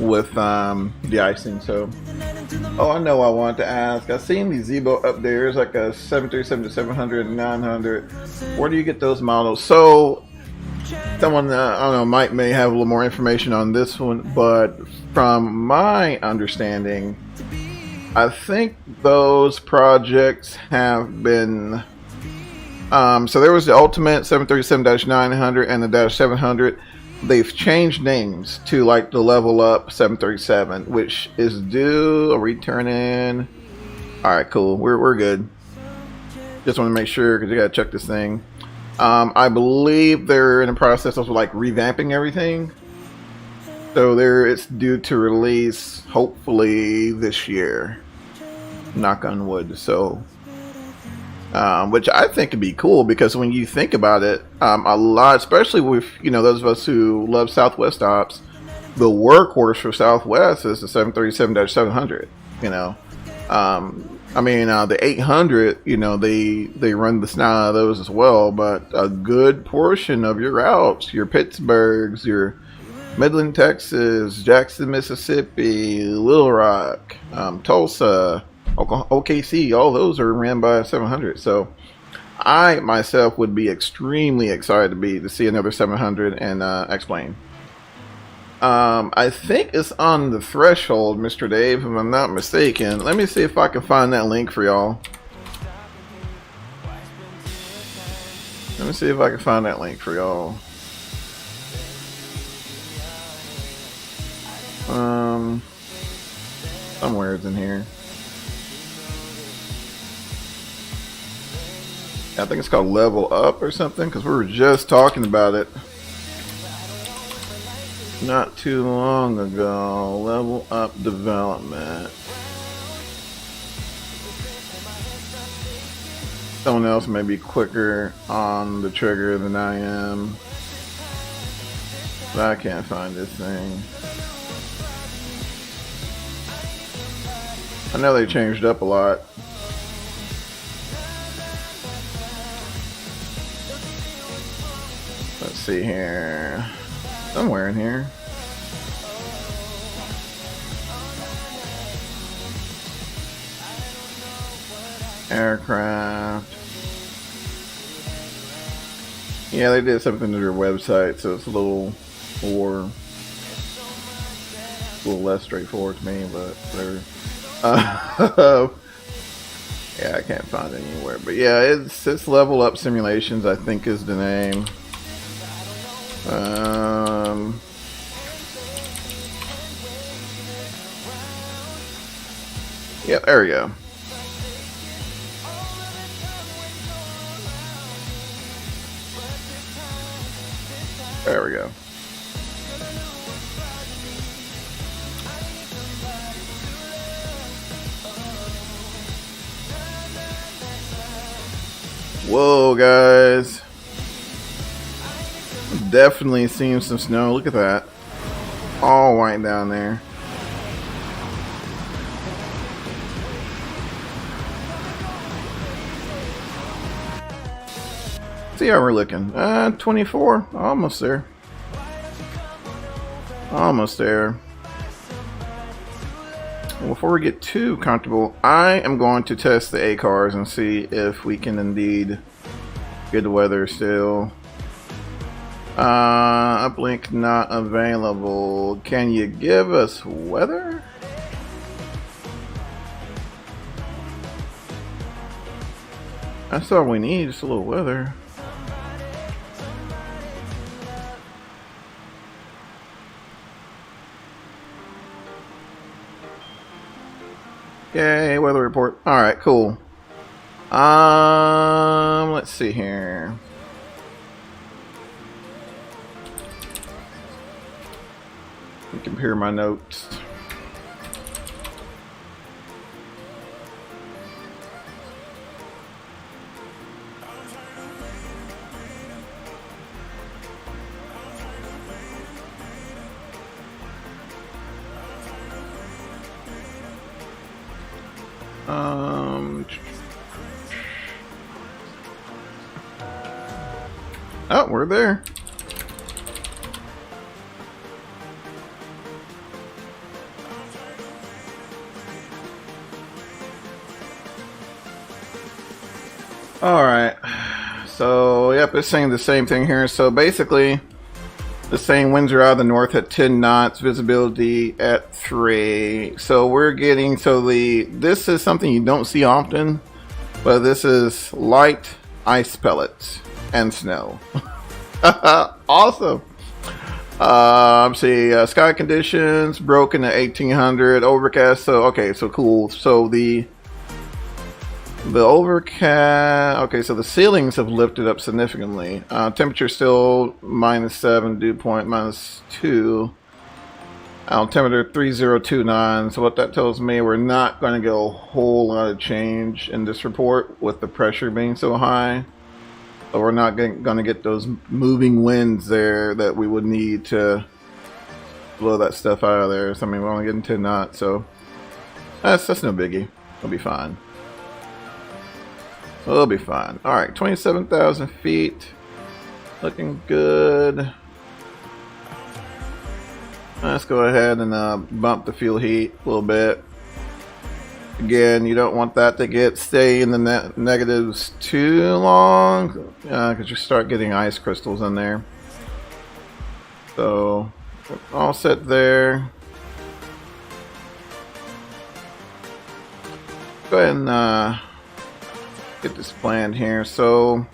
with de-icing. So, oh, I know I wanted to ask. I've seen these Zebo up there. There's like a 737 to 700 and 900. Where do you get those models? So, someone, I don't know, Mike may have a little more information on this one, but from my understanding, I think those projects have been, so there was the Ultimate 737-900 and the -700. They've changed names to like the Level Up 737, which is due a return in. All right, cool. We're good. Just want to make sure because you gotta check this thing. I believe they're in the process of like revamping everything. So it's due to release hopefully this year. Knock on wood. So, which I think would be cool because when you think about it, a lot, especially with those of us who love Southwest ops, the workhorse for Southwest is the 737-700. I mean, the 800, they run the snot out of those as well, but a good portion of your routes, your Pittsburghs, your Midland, Texas, Jackson, Mississippi, Little Rock, Tulsa, OKC, all those are ran by 700. So I myself would be extremely excited to see another 700 and X-Plane. I think it's on the threshold, Mr. Dave, if I'm not mistaken. Let me see if I can find that link for y'all. Let me see if I can find that link for y'all. Somewhere it's in here. I think it's called Level Up or something, because we were just talking about it not too long ago. Level Up development. Someone else may be quicker on the trigger than I am, but I can't find this thing. I know they changed up a lot. Let's see here. Somewhere in here. Aircraft. Yeah, they did something to their website, so it's a little less straightforward to me, but whatever. Yeah, I can't find it anywhere, but yeah, it's Level Up Simulations, I think is the name. Yeah, there we go. There we go. Whoa, guys. Definitely seen some snow. Look at that. All white down there. See how we're looking. 24. Almost there. Almost there. Before we get too comfortable, I am going to test the AKRs and see if we can indeed get the weather still. Uplink not available. Can you give us weather? That's all we need, just a little weather. Yay, weather report. Alright, cool. Let's see here. Let me compare my notes. Oh, we're there. Alright, so yep, it's saying the same thing here. So basically, it's saying winds are out of the north at 10 knots, visibility at 3. So we're getting, this is something you don't see often, but this is light ice pellets and snow. Awesome. See, sky conditions broken at 1800, overcast. So okay, so cool. So the overcast, okay, so the ceilings have lifted up significantly. Temperature still -7, dew point -2. Altimeter 3029. So what that tells me, we're not going to get a whole lot of change in this report with the pressure being so high. So we're not going to get those moving winds there that we would need to blow that stuff out of there. So I mean, we're only getting 10 knots, so that's no biggie. It'll be fine. We'll be fine. Alright, 27,000 feet. Looking good. Let's go ahead and bump the fuel heat a little bit. Again, you don't want that to stay in the negatives too long, because you start getting ice crystals in there. So, all set there. Go ahead and get this planned here. So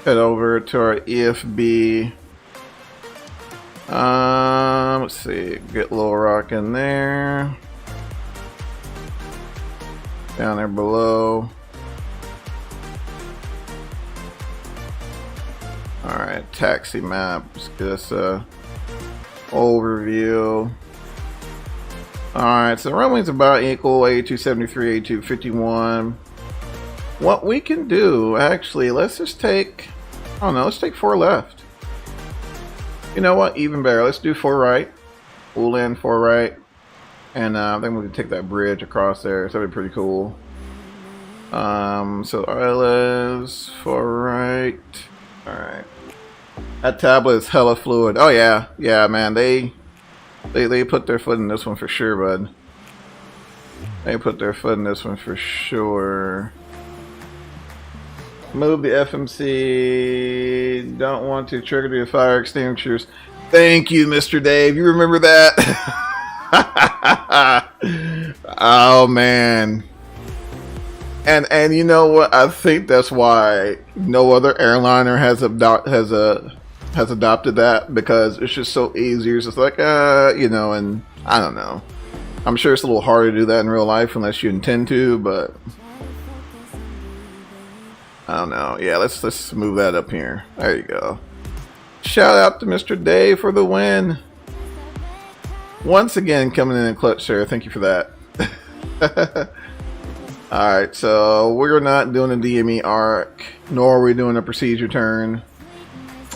head over to our EFB. Let's see, get Little Rock in there. Down there below. Alright, taxi map. Let's get us a overview. Alright, so the runway's about equal, 8273, 8251. What we can do, actually, let's just take, I don't know, let's take 4 left. You know what, even better, let's do 4 right. We'll land 4 right. And I think we can take that bridge across there, so that'd be pretty cool. So ILS, 4 right. Alright. That tablet is hella fluid. Oh yeah, yeah man, they put their foot in this one for sure, bud. They put their foot in this one for sure. Move the FMC. Don't want to trigger the fire extinguishers. Thank you, Mr. Dave. You remember that? Oh man. And you know what? I think that's why no other airliner has adopted that, because it's just so easier. It's just like you know, and I don't know. I'm sure it's a little harder to do that in real life unless you intend to, but I don't know. Yeah, let's move that up here. There you go. Shout out to Mr. Dave for the win. Once again, coming in clutch, sir. Thank you for that. Alright, so we're not doing a DME arc, nor are we doing a procedure turn.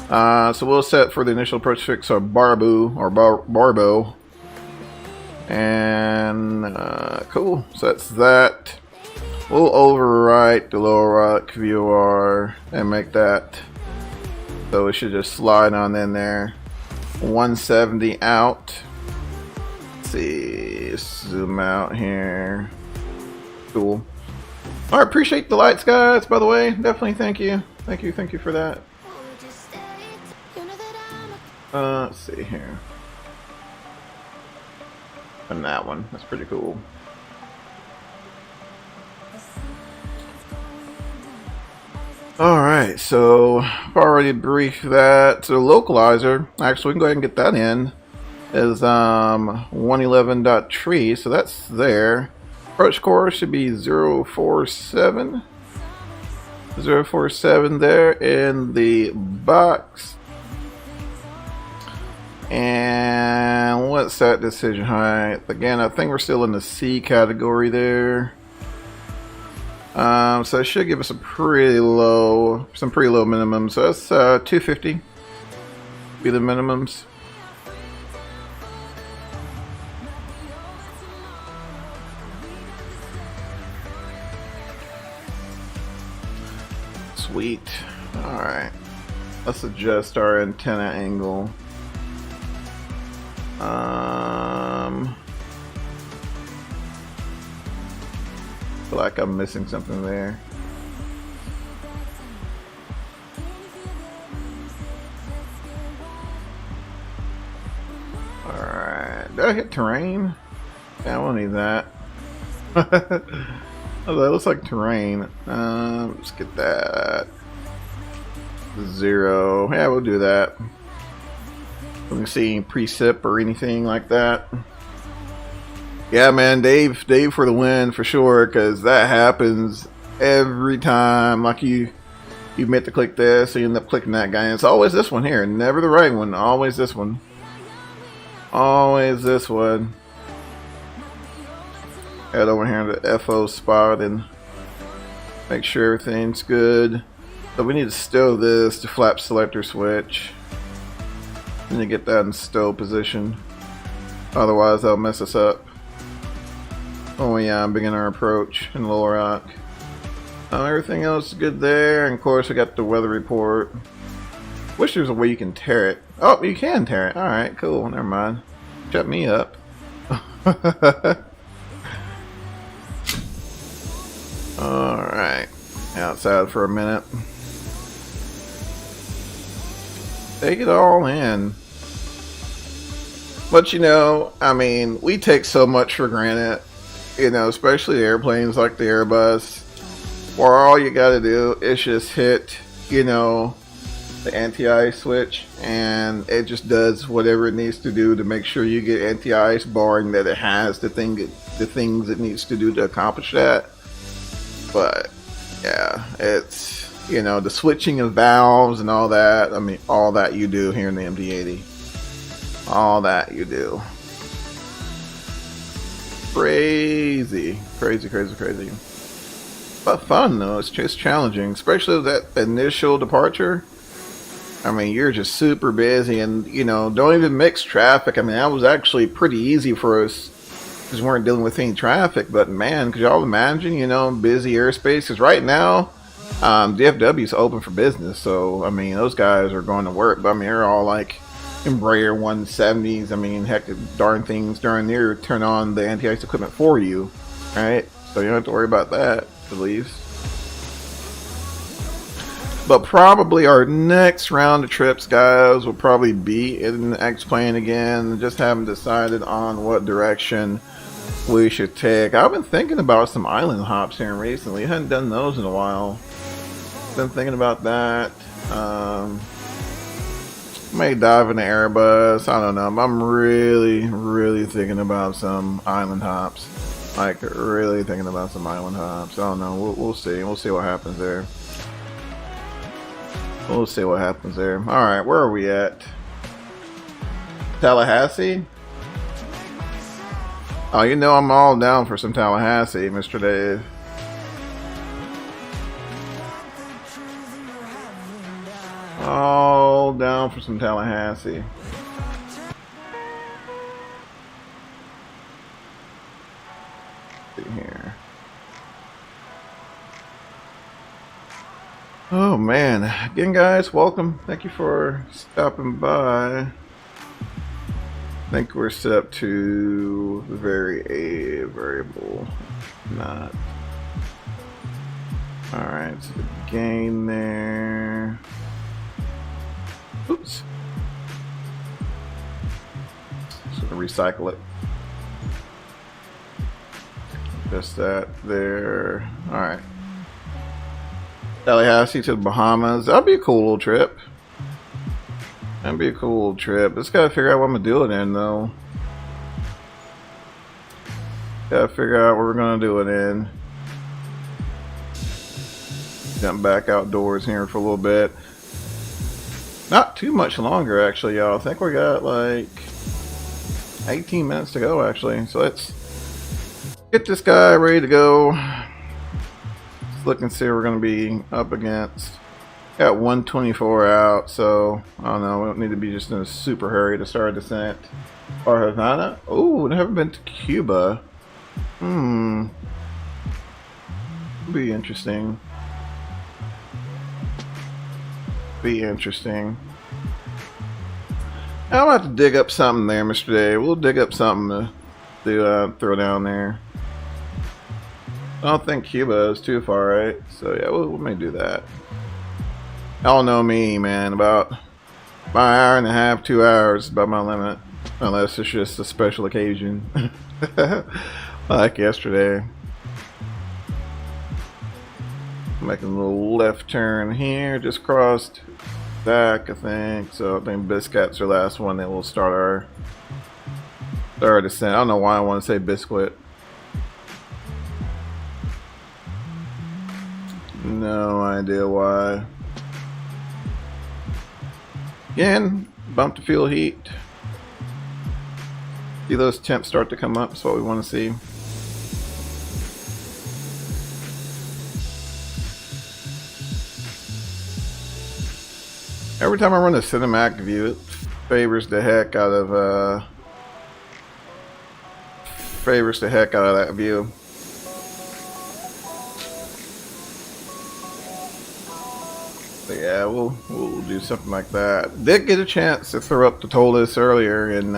So we'll set for the initial approach fix our Barbo. And cool, so that's that. We'll overwrite the Little Rock VOR and make that so it should just slide on in there. 170 out. Let's see, zoom out here. Cool. Alright, appreciate the lights, guys, by the way. Definitely thank you. Thank you for that. Let's see here. And that one. That's pretty cool. Alright, so I've already briefed that. So the localizer, actually we can go ahead and get that in, is 111.tree, so that's there. Approach course should be 047. 047 there in the box. And what's that decision height? Again, I think we're still in the C category there. So it should give us some pretty low minimums. So that's 250 be the minimums. Sweet. Alright. Let's adjust our antenna angle. Feel like I'm missing something there. Alright, did I hit terrain? Yeah, I won't need that. Oh, that looks like terrain. Let's get that. 0. Yeah, we'll do that. Let me see precip or anything like that. Yeah, man, Dave for the win for sure, because that happens every time. Like you meant to click this, so you end up clicking that guy. And it's always this one here, never the right one. Always this one. Always this one. Head over here to the FO spot and make sure everything's good. So we need to stow this to flap selector switch. We need to get that in stow position. Otherwise, that'll mess us up. Oh yeah, beginner approach in Little Rock. Everything else is good there, and of course we got the weather report. Wish there was a way you can tear it. Oh, you can tear it. Alright, cool. Never mind. Shut me up. Alright. Outside for a minute. Take it all in. But you know, I mean, we take so much for granted. You know, especially airplanes like the Airbus, where all you gotta do is just hit, you know, the anti-ice switch, and it just does whatever it needs to do to make sure you get anti-ice, barring that it has the things it needs to do to accomplish that. But yeah, it's, you know, the switching of valves and all that. I mean, all that you do here in the MD-80, all that you do. Crazy. But fun though. It's just challenging, especially that initial departure. I mean, you're just super busy, and you know, don't even mix traffic. I mean, that was actually pretty easy for us because we weren't dealing with any traffic. But man, could y'all imagine, you know, busy airspace? Because right now, DFW is open for business, so I mean, those guys are going to work. But I mean, they're all like Embraer 170s. I mean, heck, darn things darn near turn on the anti-ice equipment for you, right? So you don't have to worry about that, at least. But probably our next round of trips, guys, will probably be in the X-plane again. Just haven't decided on what direction we should take. I've been thinking about some island hops here recently. I hadn't done those in a while. Been thinking about that. May dive into Airbus. I don't know. I'm really thinking about some island hops. Like, really thinking about some island hops. I don't know. We'll see. We'll see what happens there. We'll see what happens there. Alright, where are we at? Tallahassee? Oh, you know I'm all down for some Tallahassee, Mr. Dave. All down for some Tallahassee. Let's see here. Oh man, again guys, welcome. Thank you for stopping by. I think we're set up to a variable, not. Alright, so the gain there. Oops. Just gonna recycle it. Just that there. Alright. Tallahassee to the Bahamas. That'd be a cool little trip. That'd be a cool little trip. Just gotta figure out what I'm gonna do it in, though. Gotta figure out what we're gonna do it in. Jump back outdoors here for a little bit. Not too much longer, actually, y'all. I think we got like 18 minutes to go, actually. So let's get this guy ready to go. Let's look and see what we're going to be up against. Got 124 out, so I don't know. We don't need to be just in a super hurry to start a descent. Or Havana? Oh, I haven't been to Cuba. Be interesting. Be interesting. I'll have to dig up something there, Mr. Dave. We'll dig up something to throw down there. I don't think Cuba is too far, right? So yeah, we may do that. Y'all know me, man. About an hour and a half, 2 hours is about my limit. unless it's just a special occasion, like yesterday. Making a little left turn here, just crossed back, I think. So I think Biscuit's our last one. Then we'll start our descent. I don't know why I want to say Biscuit. No idea why. Again, bump to fuel heat. See those temps start to come up. That's what we want to see. Every time I run the cinematic view, it favors the heck out of that view. But yeah, we'll do something like that. Did get a chance to throw up the toll list earlier, and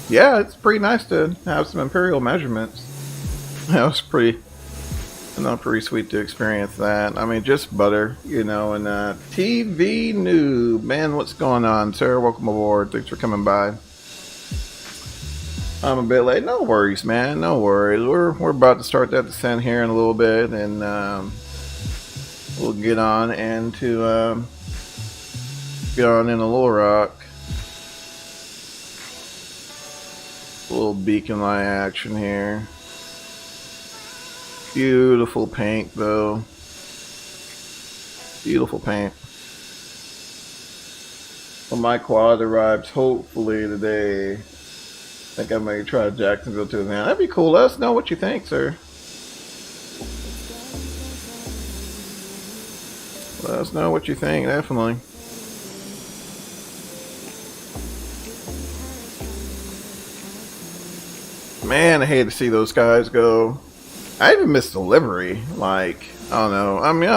yeah, it's pretty nice to have some imperial measurements. That was pretty sweet to experience that. I mean, just butter, you know. And TV Noob, man, what's going on, sir? Welcome aboard. Thanks for coming by. I'm a bit late. No worries, man. No worries. We're about to start that descent here in a little bit, and we'll get on into Little Rock. A little beacon light action here. Beautiful paint, though. Beautiful paint. Well, my quad arrives hopefully today. I think I may try Jacksonville too. Man, that'd be cool. Let us know what you think, sir. Let us know what you think, definitely. Man, I hate to see those guys go. I even missed delivery. Like, I don't know. I mean,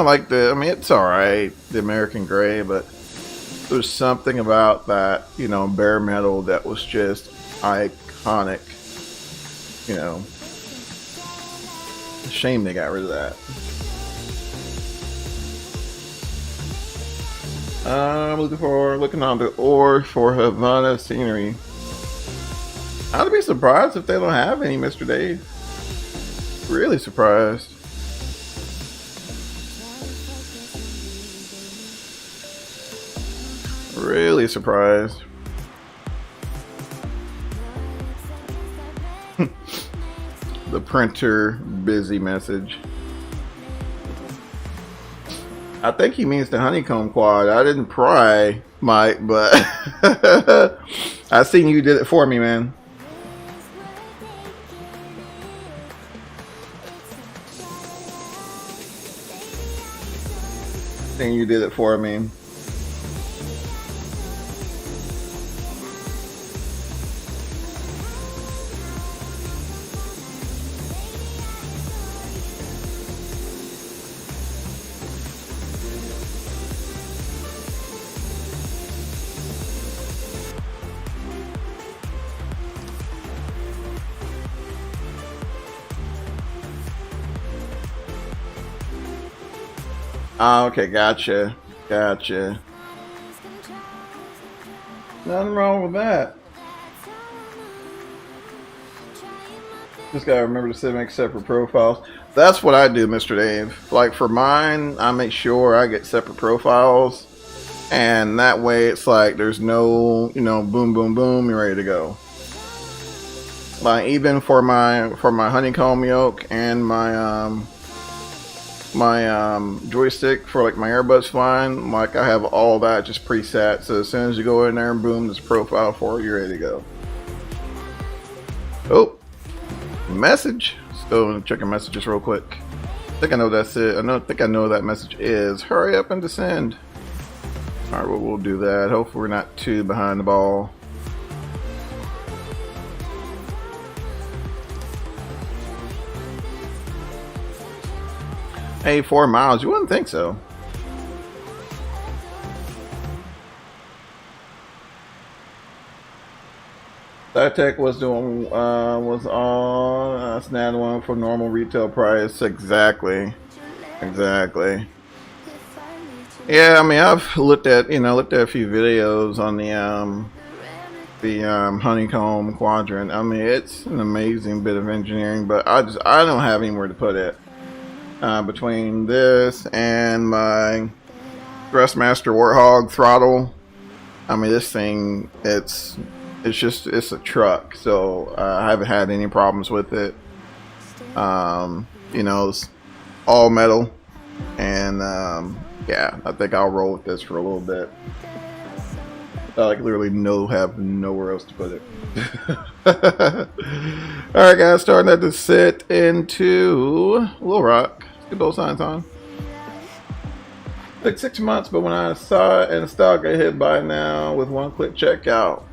it's alright, the American Gray, but there's something about that, you know, bare metal that was just iconic. You know, shame they got rid of that. I'm looking on the ore for Havana scenery. I'd be surprised if they don't have any, Mr. Dave. Really surprised. Really surprised. The printer busy message. I think he means the honeycomb quad. I didn't pry, Mike, but I seen you did it for me, man. And you did it for me. Oh, okay, gotcha. Nothing wrong with that. Just gotta remember to make separate profiles. That's what I do, Mr. Dave. Like for mine, I make sure I get separate profiles, and that way it's like there's no, you know, boom, boom, boom, you're ready to go. Like even for my honeycomb yoke and my joystick for like my earbuds flying, like I have all that just preset, so as soon as you go in there and boom, there's a profile for it, you're ready to go. Oh, message. Let's go and check our messages real quick. I think I know that's it. I think I know what that message is. Hurry up and descend. Alright, well, we'll do that. Hopefully we're not too behind the ball. Hey, 4 miles. You wouldn't think so. Tech was doing was on snag one for normal retail price. Exactly. Yeah, I mean, I've looked at a few videos on the honeycomb quadrant. I mean, it's an amazing bit of engineering, but I don't have anywhere to put it. Between this and my Thrustmaster Warthog throttle, I mean, this thing, it's a truck. So I haven't had any problems with it. You know, it's all metal, and yeah, I think I'll roll with this for a little bit. I like literally have nowhere else to put it. Alright guys, starting at the sit into Little Rock. Let's get those signs on. Took 6 months, but when I saw it in stock, I hit buy now with one click checkout.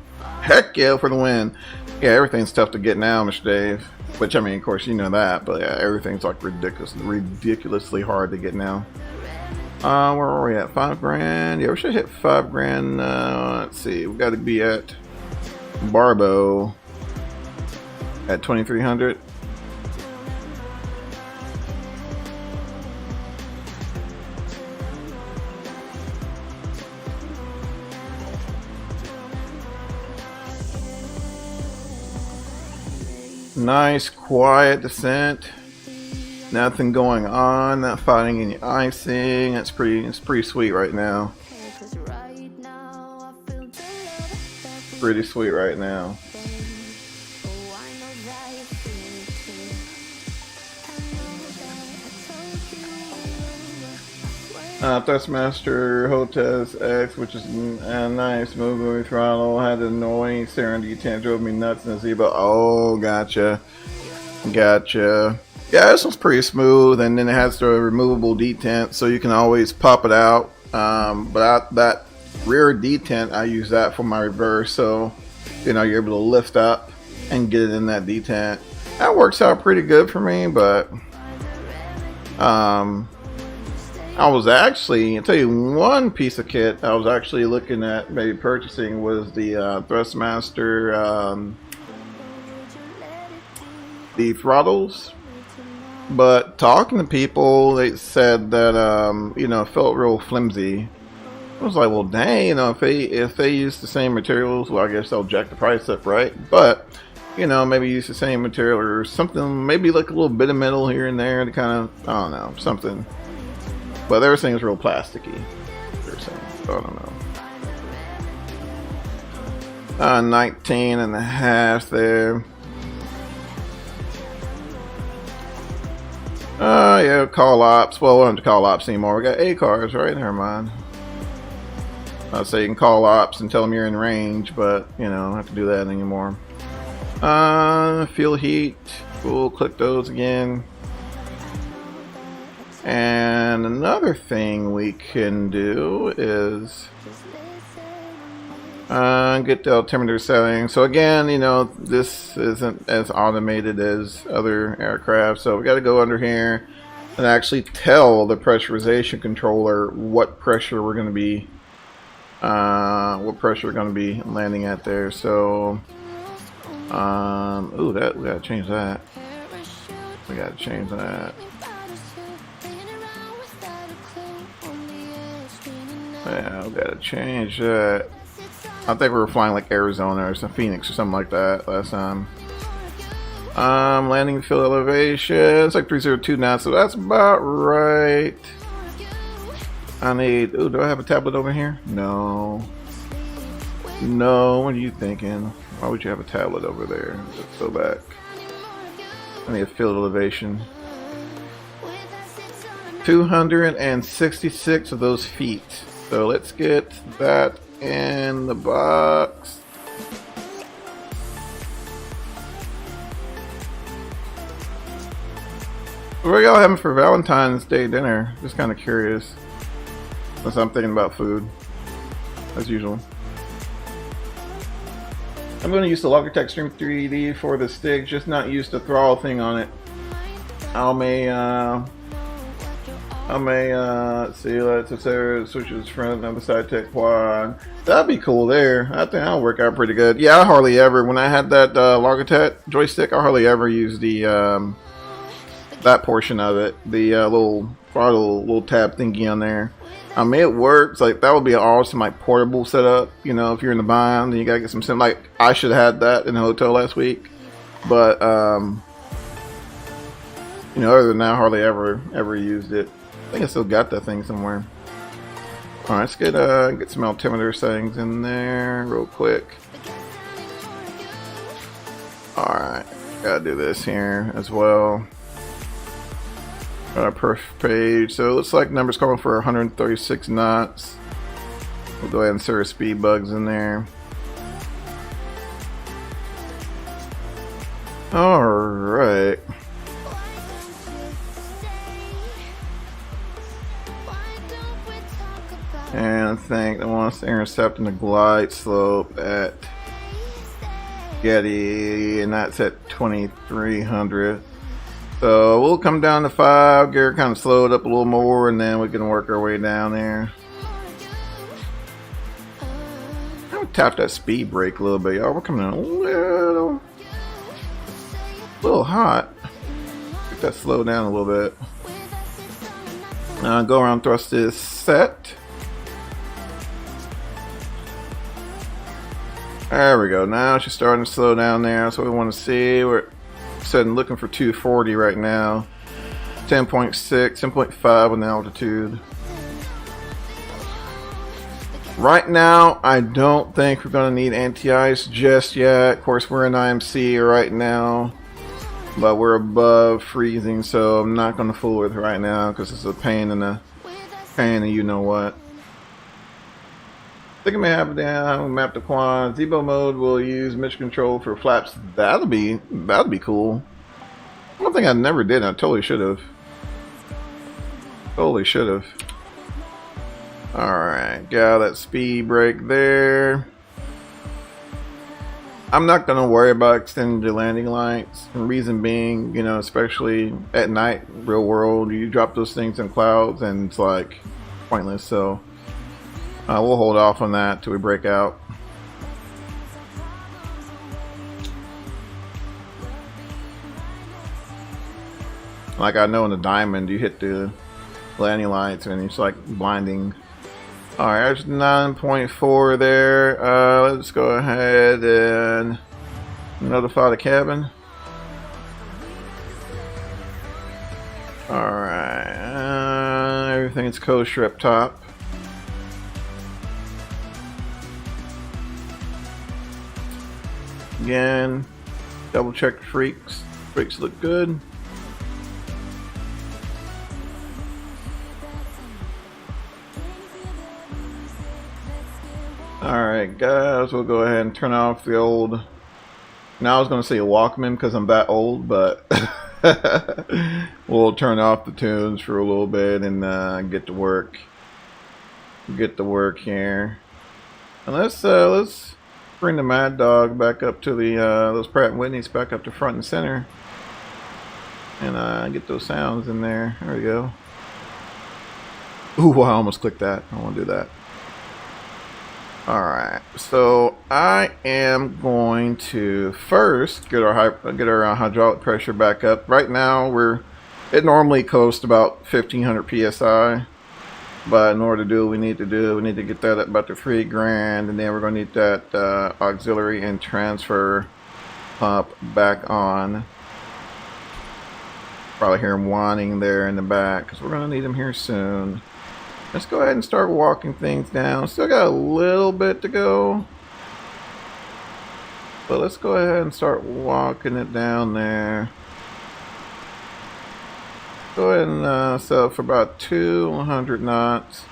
Heck yeah, for the win. Yeah, everything's tough to get now, Mr. Dave. Which, I mean, of course, you know that. But yeah, everything's like ridiculously hard to get now. Where are we at? 5 grand? Yeah, we should hit 5 grand. Let's see. We got to be at Barbo at 2,300. Nice, quiet descent. Nothing going on, not fighting any icing. It's pretty sweet right now. Pretty sweet right now. Thrustmaster Fod Test X, which is a nice moving throttle, had an annoying staring detent, drove me nuts in the Zebo. Oh, gotcha. Yeah, this one's pretty smooth, and then it has the removable detent, so you can always pop it out. But that rear detent, I use that for my reverse, so you know you're able to lift up and get it in that detent. That works out pretty good for me, but I was actually, I'll tell you one piece of kit I was actually looking at maybe purchasing was the Thrustmaster, the throttles. But talking to people, they said that you know, it felt real flimsy. I was like, well, dang, you know, if they use the same materials, well, I guess they'll jack the price up, right? But you know, maybe use the same material or something, maybe like a little bit of metal here and there to kind of, I don't know, something. But everything is real plasticky. So I don't know. 19 and a half there. Yeah, call ops. Well, we don't have to call ops anymore. We got AKRs, right? Never mind. I'll say you can call ops and tell them you're in range, but you know, don't have to do that anymore. Fuel heat. We'll click those again. And another thing we can do is get the altimeter setting. So again, you know, this isn't as automated as other aircraft, so we got to go under here and actually tell the pressurization controller what pressure we're going to be landing at there. So ooh, that we got to change that. Yeah, we gotta change that. I think we were flying like Arizona or some Phoenix or something like that last time. Landing field elevation, it's like 302 knots, so that's about right. I need, ooh, do I have a tablet over here? No. No, what are you thinking? Why would you have a tablet over there? Let's go back. I need a field elevation. 266 of those feet. So let's get that in the box. What are y'all having for Valentine's Day dinner? Just kind of curious. Since I'm thinking about food, as usual. I'm going to use the Logitech Stream 3D for the stick, just not use the throttle thing on it. I may see, let's say switches front and the side tech quad. That'd be cool there. I think that'll work out pretty good. Yeah, I hardly ever, when I had that Logitech joystick, I hardly ever used the that portion of it, the little throttle, little tab thingy on there. I mean, it works. Like, that would be an awesome, like, portable setup. You know, if you're in the bind, then you gotta get some sim. Like, I should have had that in the hotel last week. But, you know, other than that, I hardly ever used it. I think I still got that thing somewhere. Alright, let's get some altimeter settings in there real quick. Alright, gotta do this here as well. Got our perf page. So it looks like numbers calling for 136 knots. We'll go ahead and insert speed bugs in there. Alright. And I think I want us to intercept in the glide slope at Getty, and that's at 2300. So we'll come down to 5, get her kind of slowed up a little more, and then we can work our way down there. I'm gonna tap that speed brake a little bit, y'all. We're coming in a little hot. Get that slow down a little bit. Go around, thrust is set. There we go. Now she's starting to slow down there. That's what we want to see. We're setting, looking for 240 right now. 10.6, 10.5 on the altitude. Right now, I don't think we're going to need anti-ice just yet. Of course, we're in IMC right now, but we're above freezing, so I'm not going to fool with it right now because it's a pain in the you know what. I think I may have it down. Map the quad. Zebo mode will use mission control for flaps. That'll be cool. One thing I never did. I totally should have. Totally should have. All right, got that speed brake there. I'm not gonna worry about extending the landing lights. The reason being, you know, especially at night, real world, you drop those things in clouds and it's like pointless. So. We'll hold off on that till we break out. Like I know in the diamond, you hit the landing lights and it's like blinding. Alright, there's 9.4 there. Let's go ahead and notify the cabin. Alright, everything's kosher up top. Again, double check the freaks. Freaks look good. Alright guys, we'll go ahead and turn off the old, now I was going to say a Walkman because I'm that old, but we'll turn off the tunes for a little bit and get to work. Get to work here. And let's bring the Mad Dog back up to the those Pratt & Whitneys back up to front and center, and get those sounds in there. There we go. Ooh, I almost clicked that. I want to do that. All right, so I am going to first get our hydraulic pressure back up. Right now, it normally coasts about 1500 psi. But in order to do what we need to do, we need to get that at about the 3 grand, and then we're going to need that auxiliary and transfer pump back on. Probably hear him whining there in the back because we're going to need him here soon. Let's go ahead and start walking things down. Still got a little bit to go, but let's go ahead and start walking it down there. Go ahead and set up for about 200 knots.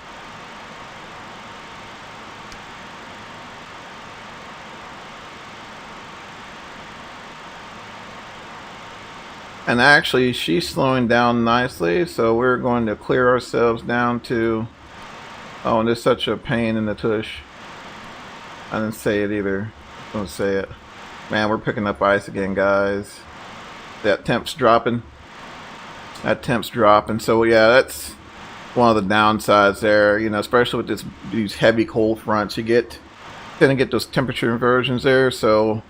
And actually, she's slowing down nicely, so we're going to clear ourselves down to... Oh, and there's such a pain in the tush. I didn't say it either. Don't say it. Man, we're picking up ice again, guys. That temp's dropping. That temp's dropping. So yeah, that's one of the downsides there. You know, especially with these heavy cold fronts, you tend to get those temperature inversions there. So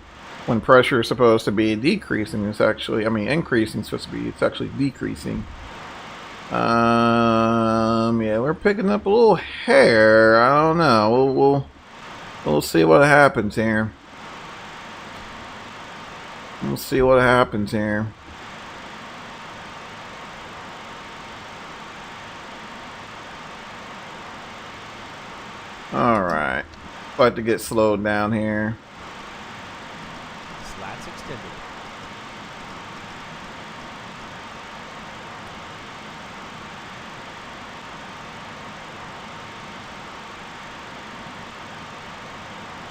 when pressure is supposed to be decreasing, it's actually, I mean, increasing, it's supposed to be, it's actually decreasing. Yeah, we're picking up a little hair. I don't know. We'll see what happens here. We'll see what happens here. All right, about to get slowed down here. Slats extended.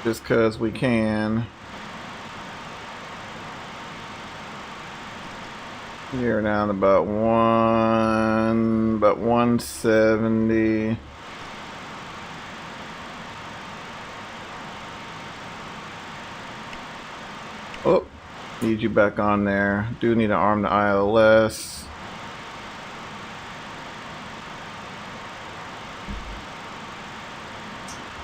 Just cause we can. You're down about 170. Oh, need you back on there. Do need to arm the ILS.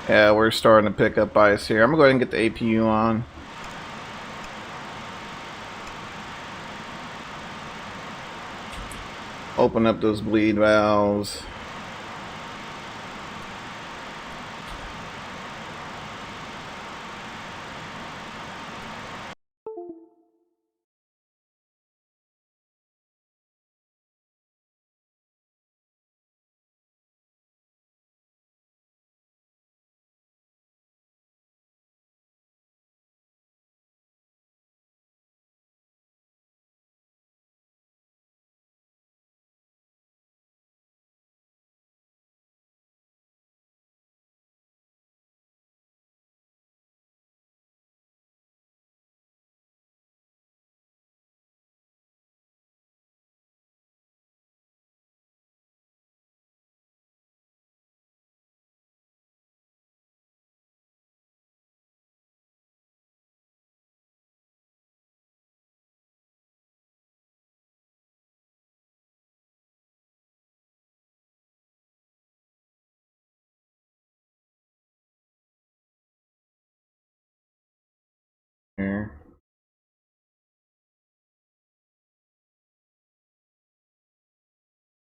Yeah, we're starting to pick up ice here. I'm gonna go ahead and get the APU on. Open up those bleed valves.